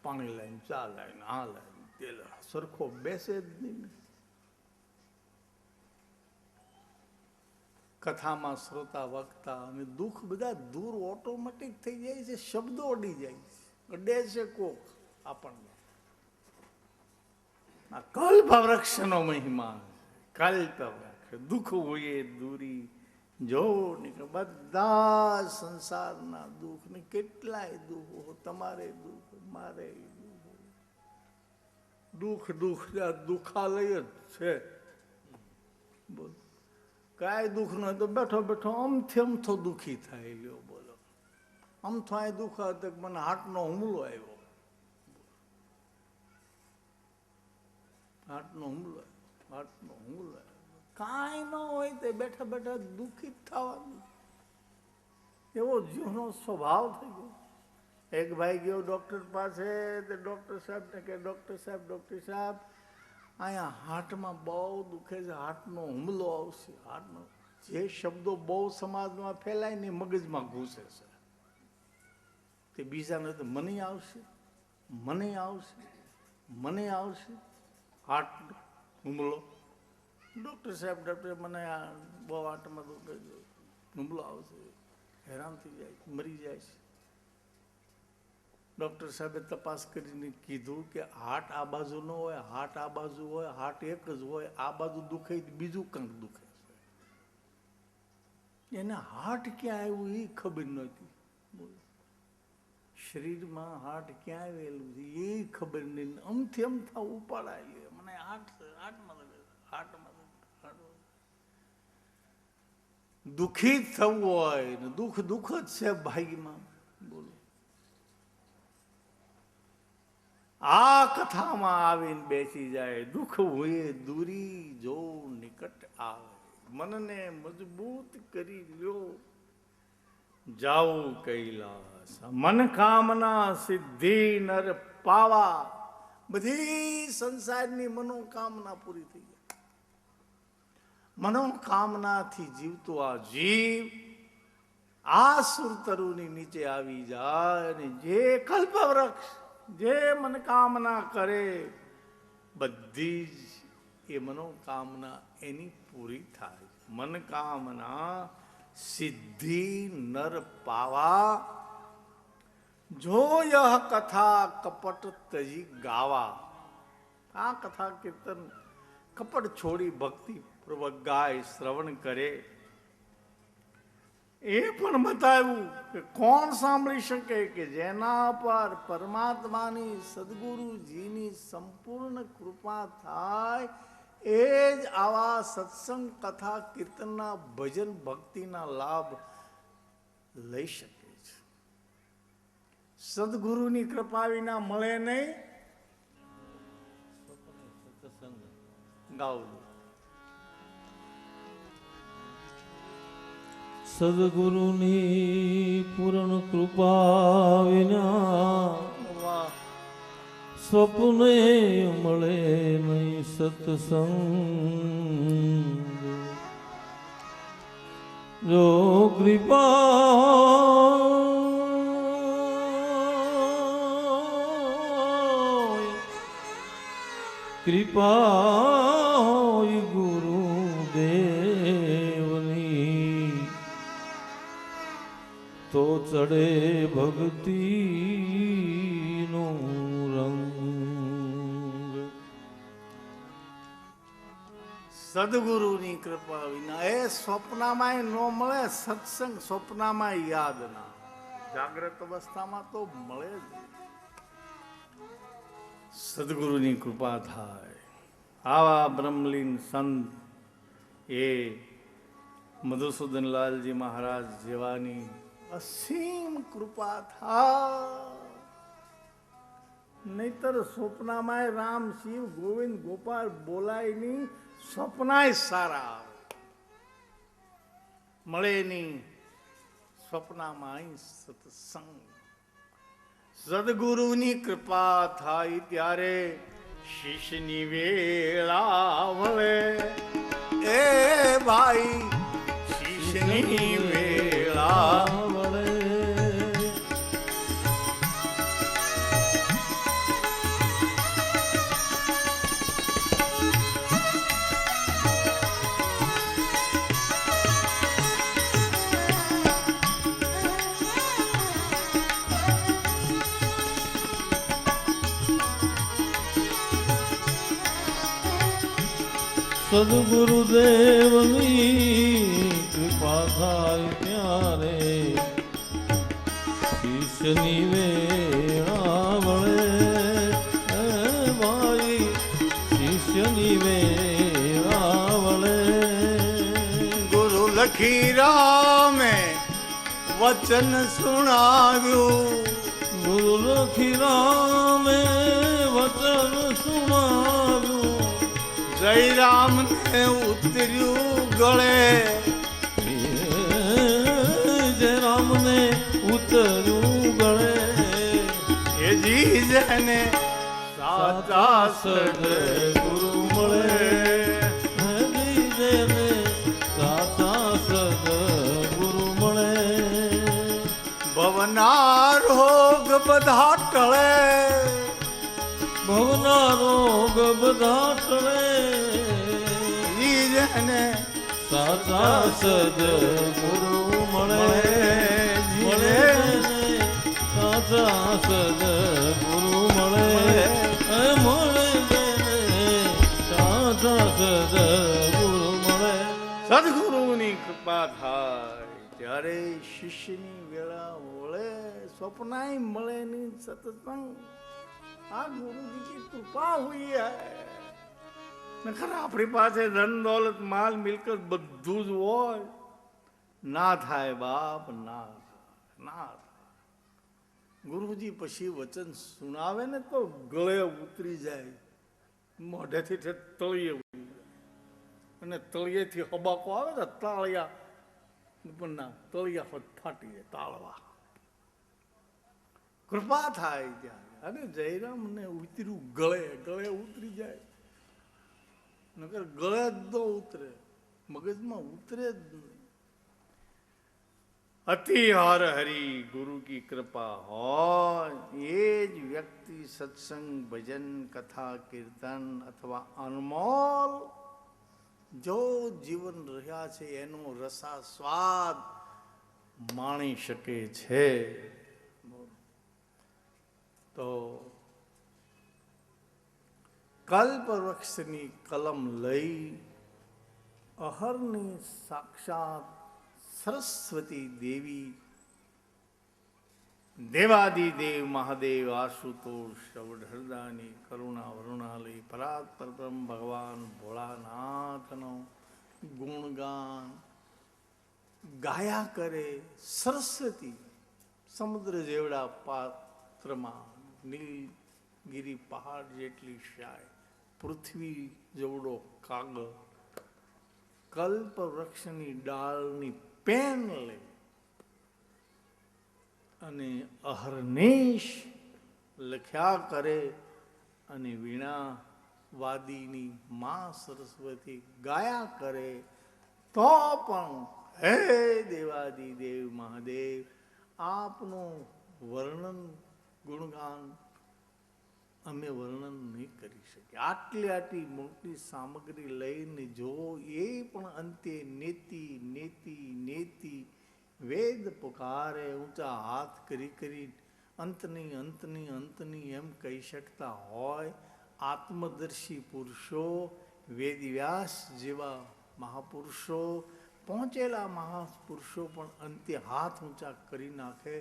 પાણી લાઈન ચા લાઈન આ લાઈન તે લાઈન સરખો બેસે જ નહીં કથામાં શ્રોતા વક્તા અને દુઃખ બધા દૂર ઓટોમેટિક થઈ જાય છે શબ્દો અડી જાય છે અડે છે કોક આપણને આ કલ્પ વૃક્ષનો મહિમા કલ્પ વૃક્ષ દુઃખ હોય દૂરી જો બધા સંસારના દુઃખ ને કેટલાય દુઃખો તમારે દુઃખ મારે દુઃખ દુઃખ દુઃખાલય જ છે બોલ કાંઈ દુઃખ ન હોય તો બેઠો બેઠો અમથી અમથો દુઃખી થાય લ્યો બોલો અમથો આ દુઃખ હતો મને હાર્ટનો હુમલો આવ્યો હાર્ટનો હુમલો કાંઈ ન હોય તે બેઠા બેઠા દુઃખી જ થવાનું એવો જીવનો સ્વભાવ થઈ ગયો. એક ભાઈ ગયો ડૉક્ટર પાસે, તો ડૉક્ટર સાહેબને કે ડૉક્ટર સાહેબ અહીંયા હાર્ટમાં બહુ દુખે છે, હાર્ટનો હુમલો આવશે. હાર્ટનો જે શબ્દો બહુ સમાજમાં ફેલાય ને મગજમાં ઘૂસે છે, તે બીજાને તો મને આવશે, હાર્ટ હુમલો. ડૉક્ટર સાહેબ મને આ બહુ હાર્ટમાં દુખે છે, હુમલો આવશે, હેરાન થઈ જાય, મરી જાય છે. ડૉક્ટર સાહેબે તપાસ કરીને કીધું કે હાર્ટ આ બાજુ ન હોય, હાર્ટ આ બાજુ હોય, હાર્ટ એક જ હોય, આ બાજુ દુખે બીજું કંઈક દુખે છે. એને હાર્ટ ક્યાં આવ્યું એ ખબર નહોતી. શરીરમાં હાર્ટ ક્યાં આવેલું છે એ ખબર નહીં. આમથી આમ થા ઉપાડાય મને હાર્ટમાં દુઃખી જ થવું હોય ને દુઃખ જ છે ભાગ્યમાં. બોલો, આ કથામાં આવીને બેસી જાય, દુઃખ હોય દૂરી જો નિકટ આવે, મનને મજબૂત કરી લ્યો જાઓ કૈલાસ, મન કામના સિદ્ધિ નર પાવા. બધી સંસારની મનોકામના પૂરી થઈ જાય. મનોકામનાથી જીવતો આ જીવ આ સુરતરુની નીચે આવી જાય અને જે કલ્પવૃક્ષ જે મનકામના કરે બધી જ એ મનોકામના એની પૂરી થાય. મનકામના સિદ્ધિ નર પાવા, જો યહ કથા કપટ તજી ગાવા. આ કથા કીર્તન કપટ છોડી ભક્તિ પૂર્વક ગાય, શ્રવણ કરે. એ પણ બતાવ્યું કે કોણ સાંભળી શકે કે જેના પર પરમાત્માની સદગુરુજીની સંપૂર્ણ કૃપા થાય એ જ આવા સત્સંગ કથા કીર્તનના ભજન ભક્તિના લાભ લઈ શકે છે. સદગુરુની કૃપા વિના મળે નહીં. ગાવ સદગુરુની પૂર્ણ કૃપા વિના સ્વપ્ને મળે નહીં સત્સંગ. જો કૃપા હોય ગુરુદેવની તો ચડે ભક્તિનો રંગ. સદગુરુની કૃપા વિના એ સ્વપ્નમાં ન મળે. સત્સંગ સ્વપ્નમાં યાદ ના, જાગ્રત અવસ્થામાં તો મળે જ. સદગુરુની કૃપા થાય. આવા બ્રહ્મલીન સંત એ મધુસૂદનલાલજી મહારાજ જેવાની અસીમ કૃપા થાય. નહીતર સ્વપ્નમાં રામ શિવ ગોવિંદ ગોપાલ બોલાય નહીં, સ્વપ્નાય સારા મળે નહીં. સ્વપ્નમાં સત્સંગ સદગુરુની કૃપા થાય ત્યારે શિષ્યની વેળા વળે. એ ભાઈ શિષ્યની વેળા વળે. સદગુરુદેવની કૃપા થાય ત્યારે શિષ્યની વેળા વળે. ભાઈ શિષ્યની વેળા વળે. ગુરુ લખી રામે વચન સુણાવ્યું. ગુરુ લખી રામે વચન સુણાવ્યું. જય રામ ને ઉતર્યું ગળે. જય રામ ને વિતર્યું ગળે એ જી જેને સાચા સદગુરુ મળે હજી જેને સાચા સદગુરુ મળે ભવના રોગ બધા ટળે ભવના રોગ બધા ટળે જી જેને સાચા સદગુરુ મળે મળે સાચા સદગુરુ મળે મળે સાચા સદગુરુ મળે સદગુરુની કૃપા થાય ત્યારે શિષ્યની વેળા વળે સ્વપ્નાય મળે ની સત્સંગ આ ગુરુજી કી કૃપા હુઈ હૈ નખર આપણી પાસે ધન દોલત માલ મિલકત બધું જ હોય ના થાય બાપ ના થાય ગુરુજી પછી વચન સુનાવે ને તો ગળે ઉતરી જાય મોઢેથી તળિયે ઉતરી જાય અને તળિયેથી હબાકો આવે ને તાળિયા પણ ના તળિયા ફાટી જાય તાળવા કૃપા થાય ત્યારે અને જયરામ ને ઉતર્યું ગળે ઉતરી જાય નકર ગળે જ ન ઉતરે મગજમાં ઉતરે જ નહીં અતિ હર હરી ગુરુ કી કૃપા હોય એ જ વ્યક્તિ સત્સંગ ભજન કથા કીર્તન અથવા અનમોલ જો જીવન રહ્યા છે એનો રસા સ્વાદ માણી શકે છે તો કલ્પવૃક્ષની કલમ લઈ અહરની સાક્ષાત સરસ્વતી દેવી દેવાદિદેવ મહાદેવ આશુતોષ અવઢરદાની કરુણા વરુણાલય પરાત પરબ્રહ્મ ભગવાન ભોળાનાથનો ગુણગાન ગાયા કરે સરસ્વતી સમુદ્ર જેવડા પાત્રમાં નીલગિરી પહાડ જેટલી શાય પૃથ્વી જેવડો કાગળ કલ્પ વૃક્ષની ડાળની પેન લે અને અહર્નિશ લખ્યા કરે અને વીણા વાદીની મા સરસ્વતી ગાયા કરે તો પણ હે દેવાદિદેવ મહાદેવ આપનું વર્ણન ગુણગાન અમે વર્ણન નહીં કરી શકીએ આટલી મોટી સામગ્રી લઈને જો એ પણ અંતે નેતિ વેદ પુકારે ઊંચા હાથ કરી અંતની એમ કહી શકતા હોય આત્મદર્શી પુરુષો વેદવ્યાસ જેવા મહાપુરુષો પહોંચેલા મહાપુરુષો પણ અંતે હાથ ઊંચા કરી નાખે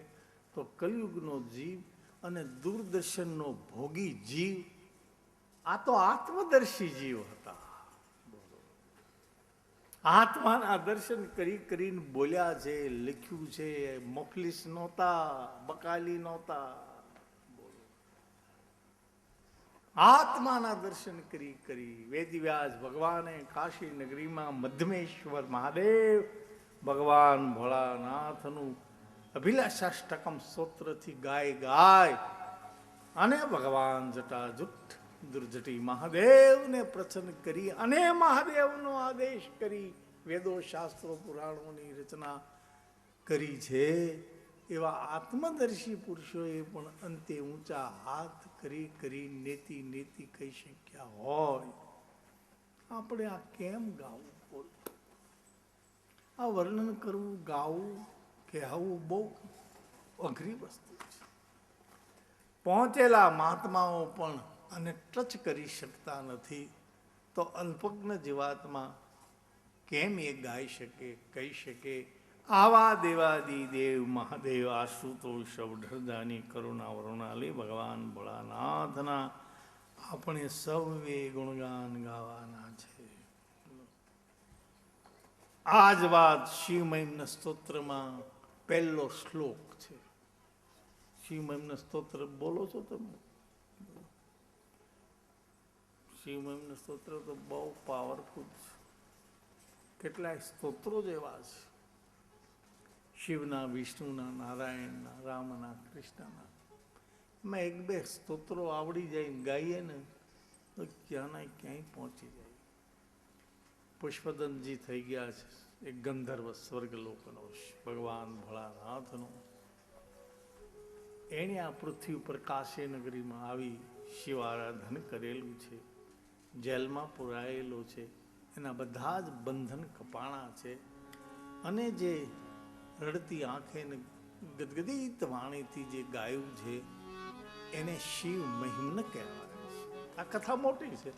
તો કલયુગનો જીવ અને દૂરદર્શનનો ભોગી જીવ આ તો આત્મદર્શી જીવ હતા આત્માના દર્શન કરીને બોલ્યા છે લખ્યું છે મફલીસ નહોતા બકાલી નહોતા આત્માના દર્શન કરી વેદવ્યાસ ભગવાને કાશી નગરીમાં મધ્યમેશ્વર મહાદેવ ભગવાન ભોળાનાથનું અભિલાષાષ્ટકમ સ્તોત્રથી ગાય અને ભગવાન જટાજુટ દુર્જટી મહાદેવને પ્રસન્ન કરી અને મહાદેવનો આદેશ કરી વેદો શાસ્ત્રો પુરાણોની રચના કરી છે એવા આત્મદર્શી પુરુષોએ પણ અંતે ઊંચા હાથ કરી નેતિ કહી શક્યા હોય આપણે આ કેમ ગાવું બોલ આ વર્ણન કરવું ગાવું કહેવું બહુ અઘરી વસ્તુ છે પહોંચેલા મહાત્માઓ પણ અને ટચ કરી શકતા નથી તો અલ્પજ્ઞ જીવાત્મા કેમ એ ગાઈ શકે કહી શકે આવા દેવાદિદેવ મહાદેવ આશુતોષ અવઢરદાની કરુણા વરુણાલી ભગવાન ભોળાનાથના આપણે સૌએ ગુણગાન ગાવાના છે આ જ વાત શિવ મહિમના સ્તોત્રમાં પહેલો શ્લોક છે શિવ મહિમના સ્તોત્ર બોલો છો તમે શિવ મહિમના સ્તોત્ર તો બહુ પાવરફુલ છે કેટલાય સ્તોત્રો જ એવા છે શિવના, વિષ્ણુના, નારાયણના, રામના, કૃષ્ણના. એમાં એક બે સ્તોત્રો આવડી જાય ને ગાઈએ ને તો ક્યાંના ક્યાંય પહોંચી જાય. પુષ્પદંતજી થઈ ગયા છે એક ગંધર્વ સ્વર્ગલોકનો ભગવાન ભોળાનાથનો. એણે આ પૃથ્વી ઉપર કાશી નગરીમાં આવી શિવ આરાધન કરેલું છે, જેલમાં પુરાયેલો છે, એના બધા જ બંધન કપાણા છે. અને જે રડતી આંખે ને ગદગદિત વાણીથી જે ગાયું છે એને શિવ મહિમ્ન કહેવાય છે. આ કથા મોટી છે,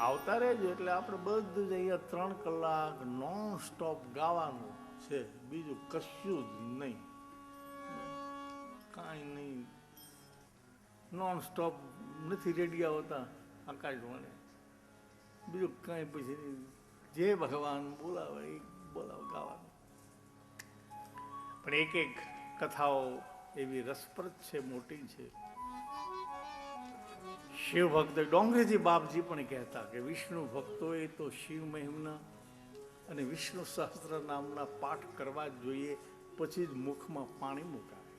આવતા રહેજો એટલે આપણે બધું જ અહીંયા 3 કલાક નોન સ્ટોપ ગાવાનું છે, બીજું કશું જ નહીં, કાંઈ નહીં. નોન સ્ટોપ નથી રેડિયા હોતા આકાશવાણી, બીજું કાંઈ પછી જે ભગવાન બોલાવે એ બોલાવે ગાવાનું. પણ એક એક કથાઓ એવી રસપ્રદ છે, મોટી છે. શિવ ભક્ત ડોંગરેજી બાપજી પણ કહેતા કે વિષ્ણુ ભક્તોએ તો શિવ મહિમના અને વિષ્ણુ સહસ્ત્ર નામના પાઠ કરવા જ જોઈએ, પછી જ મુખમાં પાણી મુકાય.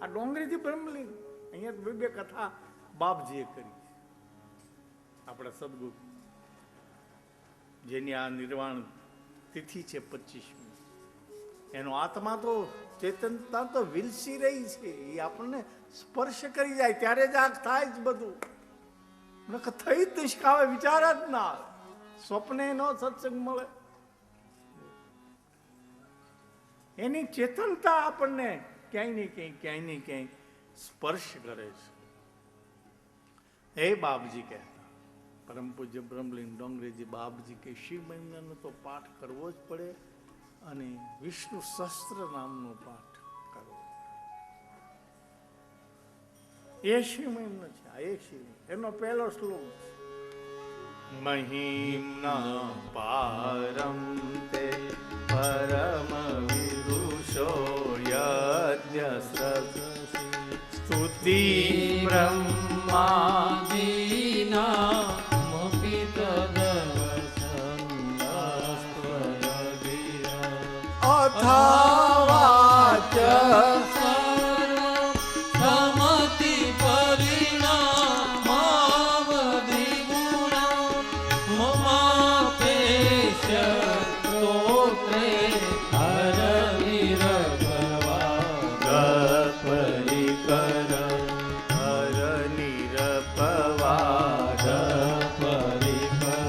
આ ડોંગરેજી બ્રહ્મલીન અહીંયા બે કથા બાપજીએ કરી. આપણા સદગુરુ જેની આ નિર્વાણ તિથિ છે 25મી, એનો આત્મા તો ચેતનતા તો વિલસી રહી છે, એ આપણને સ્પર્શ કરી જાય ત્યારે જ આ થાય જ બધું. થઈ જ નિષ્કાવે વિચાર જ ના આવે, સ્વપ્ને નો સત્સંગ મળે. એની ચેતનતા આપણને ક્યાંય ને ક્યાંય સ્પર્શ કરે છે. હે બાપજી કહેતા, પરમ પૂજ્ય બ્રહ્મલીન ડોંગરેજી બાપજી કે શિવ મહિમ્નનો તો પાઠ કરવો જ પડે અને વિષ્ણુ સહસ્ત્ર નામનો પાઠ કરવો. એ શિવ મહિમ્ન છે. આ એ શિવ, એનો પહેલો શ્લોક છે મહિમ્ના પારમ તે પરમ વિદુષો યજ્ઞ સ્તુતિ બ્રહ્માદિના અથાવાચ સમતિ પરિણામાવધિ ગુણા મમાપેશ સ્તોત્રે હર નિરપવા પરિકર હર નિરપવા પરિકર.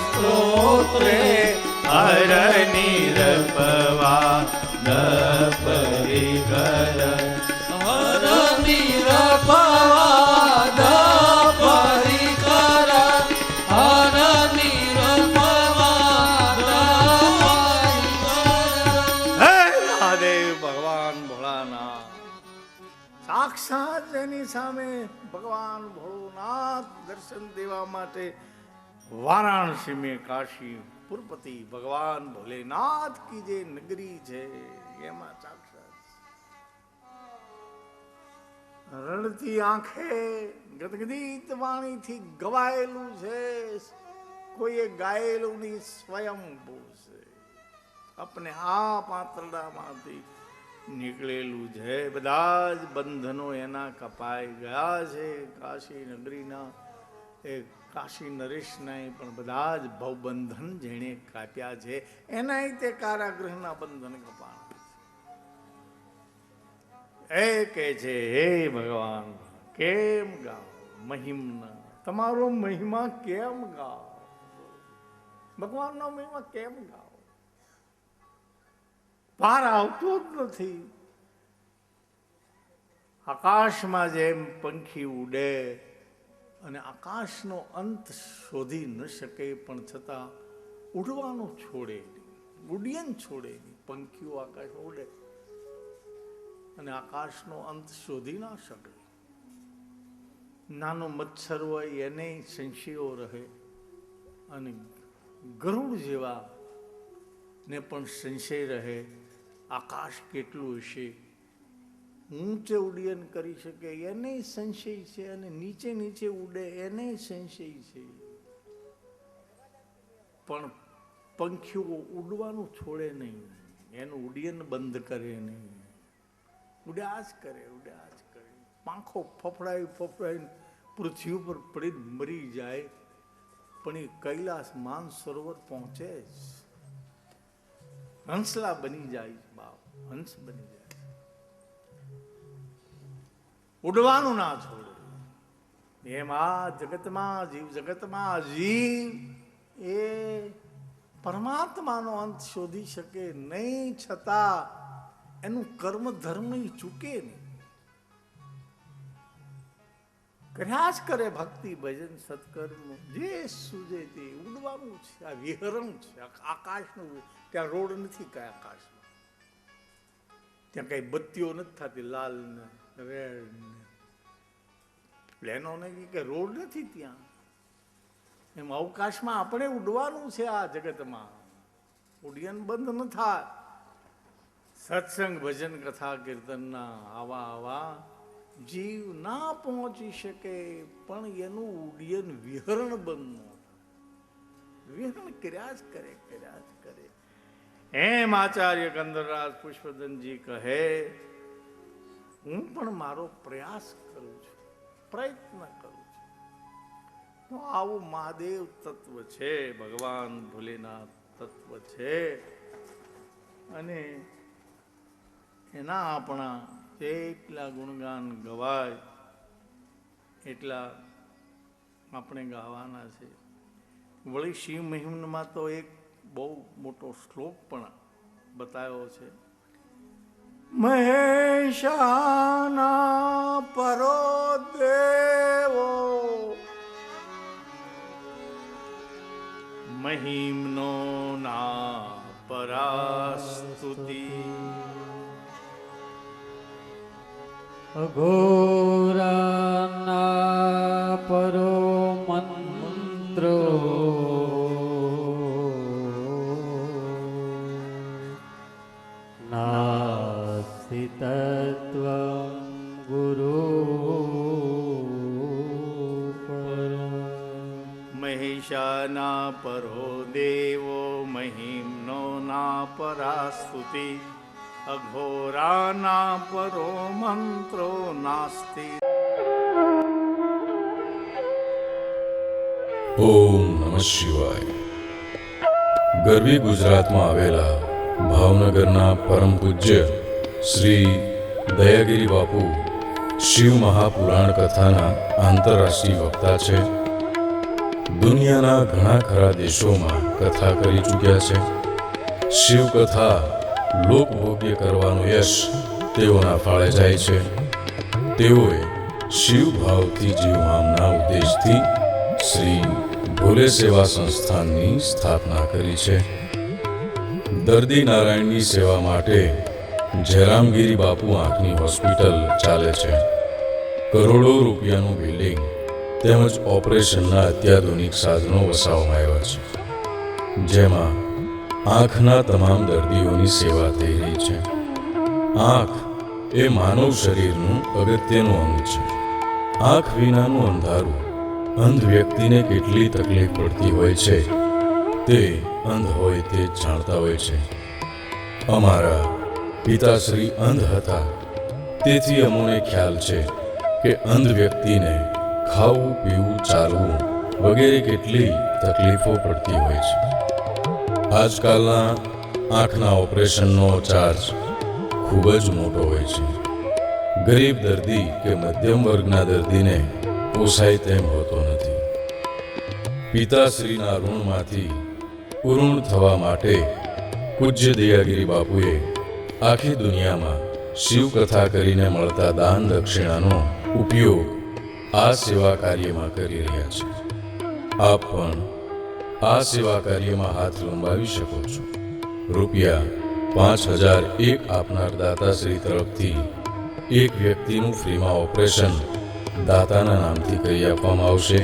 સ્તોત્રે હર નિરપવા પરિકર હર નિરપવા પરિકર હર નિરપવા. હે મહાદેવ ભગવાન ભોળાનાથ, સાક્ષાત એની સામે ભગવાન ભોળોનાથ દર્શન દેવા માટે વારાણસી में काशी पुरपति भगवान भोलेनाथ की જે નગરી છે એમાં સાક્ષાત રડતી આંખે ગદગદિત વાણીથી ગવાયેલું છે. કોઈએ ગાયેલું નહીં, સ્વયંભૂ છે. अपने आप आंतरડામાંથી નીકળેલું છે. બધા જ બંધનો એના કપાઈ ગયા છે. કાશી નગરીના એ કાશી નરેશના પણ બધા જ ભવબંધન જેણે કાપ્યા છે એના તે કારાગૃહના બંધન કપાણા છે. એ કહે છે, હે ભગવાન કેમ ગાઓ મહિમના, તમારો મહિમા કેમ ગાઓ, ભગવાનનો મહિમા કેમ ગાઓ, પાર આવતો જ નથી. આકાશમાં જેમ પંખી ઉડે અને આકાશનો અંત શોધી ન શકે પણ છતાં ઉડવાનું છોડે નહીં, ઉડ્ડયન છોડે નહીં. પંખીઓ આકાશમાં ઉડે અને આકાશનો અંત શોધી ના શકે. નાનો મચ્છર હોય એને સંશયો રહે અને ગરુડ જેવા ને પણ સંશય રહે. આકાશ કેટલું હશે, ઊંચે ઉડ્ડયન કરી શકે એને સંશય છે અને નીચે નીચે ઉડે એને સંશય છે. પણ પંખીઓ ઉડવાનું છોડે નહીં, એનું ઉડ્ડયન બંધ કરે નહીં. ઉડ્યા જ કરે, ઉડ્યા જ કરે. પાંખો ફફડાઈ ફફડાઈને પૃથ્વી ઉપર પડીને મરી જાય પણ એ કૈલાસ માન સરોવર પહોંચે જ. હંસલા બની જાય બાપ, હંસ બની જાય. ઉડવાનું ના છોડે. એમ આ જગતમાં જીવ, જગતમાં જીવ એ પરમાત્માનો અંત શોધી શકે નહીં, છતાં એનું કર્મ ધર્મ ચૂકે નહીં. કર્યા જ કરે ભક્તિ ભજન સત્કર્મ જે સૂજે તે. ઉડવાનું છે, આ વિહરણ છે આકાશનું. ત્યાં રોડ નથી કઈ આકાશમાં, ત્યાં કઈ બત્તીઓ નથી થતી લાલ ને રેડ ને પ્લેનો નથી, કે રોડ નથી ત્યાં. એમ અવકાશમાં આપણે ઉડવાનું છે. આ જગતમાં ઉડ્ડયન બંધ ન થાય. સત્સંગ ભજન કથા કીર્તનના આવા આવા જીવ ના પહોંચી શકે પણ એનું ઉડ્ડયન વિહરણ બંધ ન થાય. વિહરણ કર્યા જ કરે, કર્યા જ કરે. એમ આચાર્ય કંદરરાજ પુષ્પદનજી કહે, હું પણ મારો પ્રયાસ કરું છું, પ્રયત્ન કરું છું. તો આવું મહાદેવ તત્વ છે, ભગવાન ભોલેનાથ તત્વ છે. અને એના આપણા જેટલા ગુણગાન ગવાય એટલા આપણે ગાવાના છે. વળી શિવ મહિમમાં તો એક બહુ મોટો શ્લોક પણ બતાવ્યો છે. મહેશાના પરો દેવો મહિમનો ના પરાસ્તુતિ. અઘોરાના પરો મંત્રો નાસ્તિ તત્વં ગુરુ મહિષાના પરો દેવો મહિમનો ના પરાસ્તુતિ. અઘોરાના પરો મંત્રો નાસ્તિ. ઓમ નમઃ શિવાય. ગરવી ગુજરાતમાં આવેલા ભાવનગરના પરમ પૂજ્ય શ્રી દયાગીરી બાપુ શિવ મહાપુરાણ કથાના આંતરરાષ્ટ્રીય વક્તા છે. દુનિયાના ઘણા ખરા દેશોમાં કથા કરી ચૂક્યા છે. શિવ કથા લોકભોગ્ય કરવાનું યશ તેઓના ફાળે જાય છે. તેઓએ શિવ ભાવથી જીવવામના ઉદ્દેશથી શ્રી ભોલે સેવા સંસ્થાનની સ્થાપના કરી છે. દર્દી નારાયણની સેવા માટે જયરામગીરી બાપુ આંખની હોસ્પિટલ ચાલે છે. કરોડો રૂપિયાનું બિલ્ડિંગ તેમજ ઓપરેશનના અત્યાધુનિક સાધનો વસાવવામાં આવ્યા છે, જેમાં આંખના તમામ દર્દીઓની સેવા થઈ રહી છે. આંખ એ માનવ શરીરનું અગત્યનું અંગ છે. આંખ વિનાનું અંધારું અંધ વ્યક્તિને કેટલી તકલીફ પડતી હોય છે તે અંધ હોય તે જ જાણતા હોય છે. અમારા પિતાશ્રી અંધ હતા, તેથી અમોને ખ્યાલ છે કે અંધ વ્યક્તિને ખાવું, પીવું, ચાલવું વગેરે કેટલી તકલીફો પડતી હોય છે. આજકાલના આંખના ઓપરેશનનો ચાર્જ ખૂબ જ મોટો હોય છે. ગરીબ દર્દી કે મધ્યમ વર્ગના દર્દીને પોસાય તેમ હોતો નથી. પિતાશ્રીના ઋણમાંથી પૂર્ણ થવા માટે પૂજ્ય દયાગીરી બાપુએ આખી દુનિયામાં શિવકથા કરીને મળતા દાન દક્ષિણાનો ઉપયોગ આ સેવા કાર્યમાં કરી રહ્યા છે. આપ પણ આ સેવા કાર્યમાં હાથ લંબાવી શકો છો. રૂપિયા 5001 આપનાર દાતાશ્રી તરફથી એક વ્યક્તિનું ફ્રીમાં ઓપરેશન દાતાના નામથી કરી આપવામાં આવશે.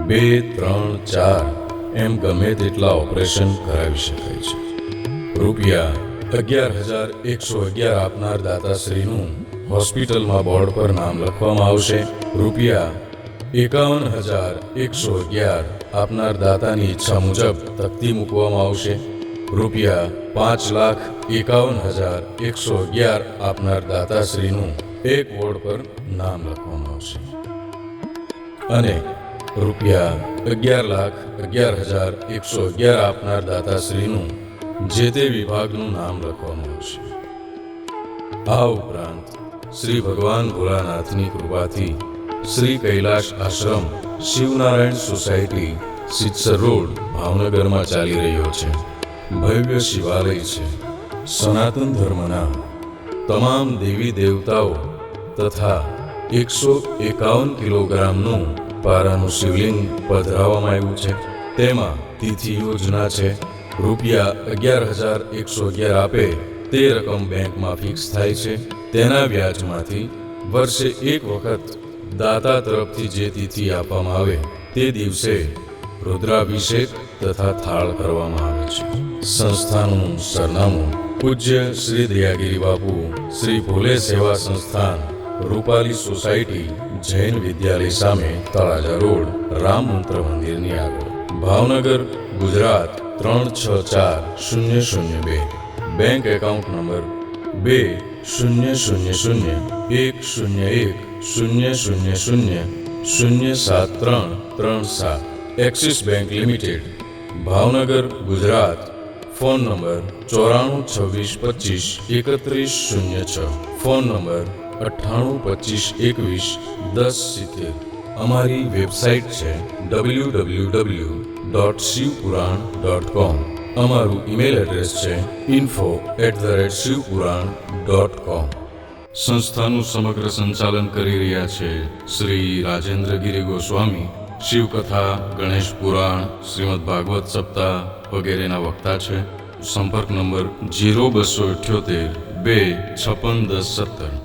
2, 3, 4 એમ ગમે તેટલા ઓપરેશન કરાવી શકાય છે. રૂપિયા 11,111 આપનાર દાતાશ્રીનું હોસ્પિટલમાં બોર્ડ પર નામ લખવામાં આવશે. રૂપિયા 51,111 આપનાર દાતાની ઈચ્છા મુજબ તકતી મૂકવામાં આવશે. રૂપિયા 5,51,111 આપનાર દાતાશ્રીનું એક વોર્ડ પર નામ લખવામાં આવશે. અને રૂપિયા 11,11,111 આપનાર દાતાશ્રીનું જે તે વિભાગનું નામ લખવામાં આવશે. આ ઉપરાંત શ્રી ભગવાન ભોળાનાથની કૃપાથી શ્રી કૈલાશ આશ્રમ શિવનારાયણ સોસાયટી, સિત્સર રોડ, ભાવનગરમાં ચાલી રહ્યો છે ભવ્ય શિવાલય છે. સનાતન ધર્મના તમામ દેવી દેવતાઓ તથા 151 કિલોગ્રામનું પારાનું શિવલિંગ પધરાવવામાં આવ્યું છે. તેમાં તિથિ યોજના છે. રૂપિયા 11,111 આપે તે રકમ બેંકમાં ફિક્સ થાય છે. તેના વ્યાજમાંથી વર્ષે એક વખત દાતા તરફથી જે તિથિ આપવામાં આવે તે દિવસે રુદ્રાભિષેક તથા થાળ કરવામાં આવે છે. સંસ્થાનું સરનામું પૂજ્ય શ્રી દયાગીરી બાપુ, શ્રી ભોલે સેવા સંસ્થાન, રૂપાલી સોસાયટી, જૈન વિદ્યાલય સામે, તળાજા રોડ, રામ મંત્ર મંદિરની આગળ, Bhavnagar, Gujarat 364002. Bank account number 2001010000073337. Axis bank limited, Bhavnagar, Gujarat. Phone number 9426253106. Phone number 9825211070. અમારી વેબસાઇટ છે www.shivpuran.com. અમારું ઈમેલ એડ્રેસ છે info@shivpuran.com. સંસ્થાનું સમગ્ર સંચાલન કરી રહ્યા છે શ્રી રાજેન્દ્રગીરી ગોસ્વામી. શિવકથા, ગણેશ પુરાણ, શ્રીમદ ભાગવત સપ્તાહ વગેરેના વક્તા છે. સંપર્ક નંબર 0278 2561017.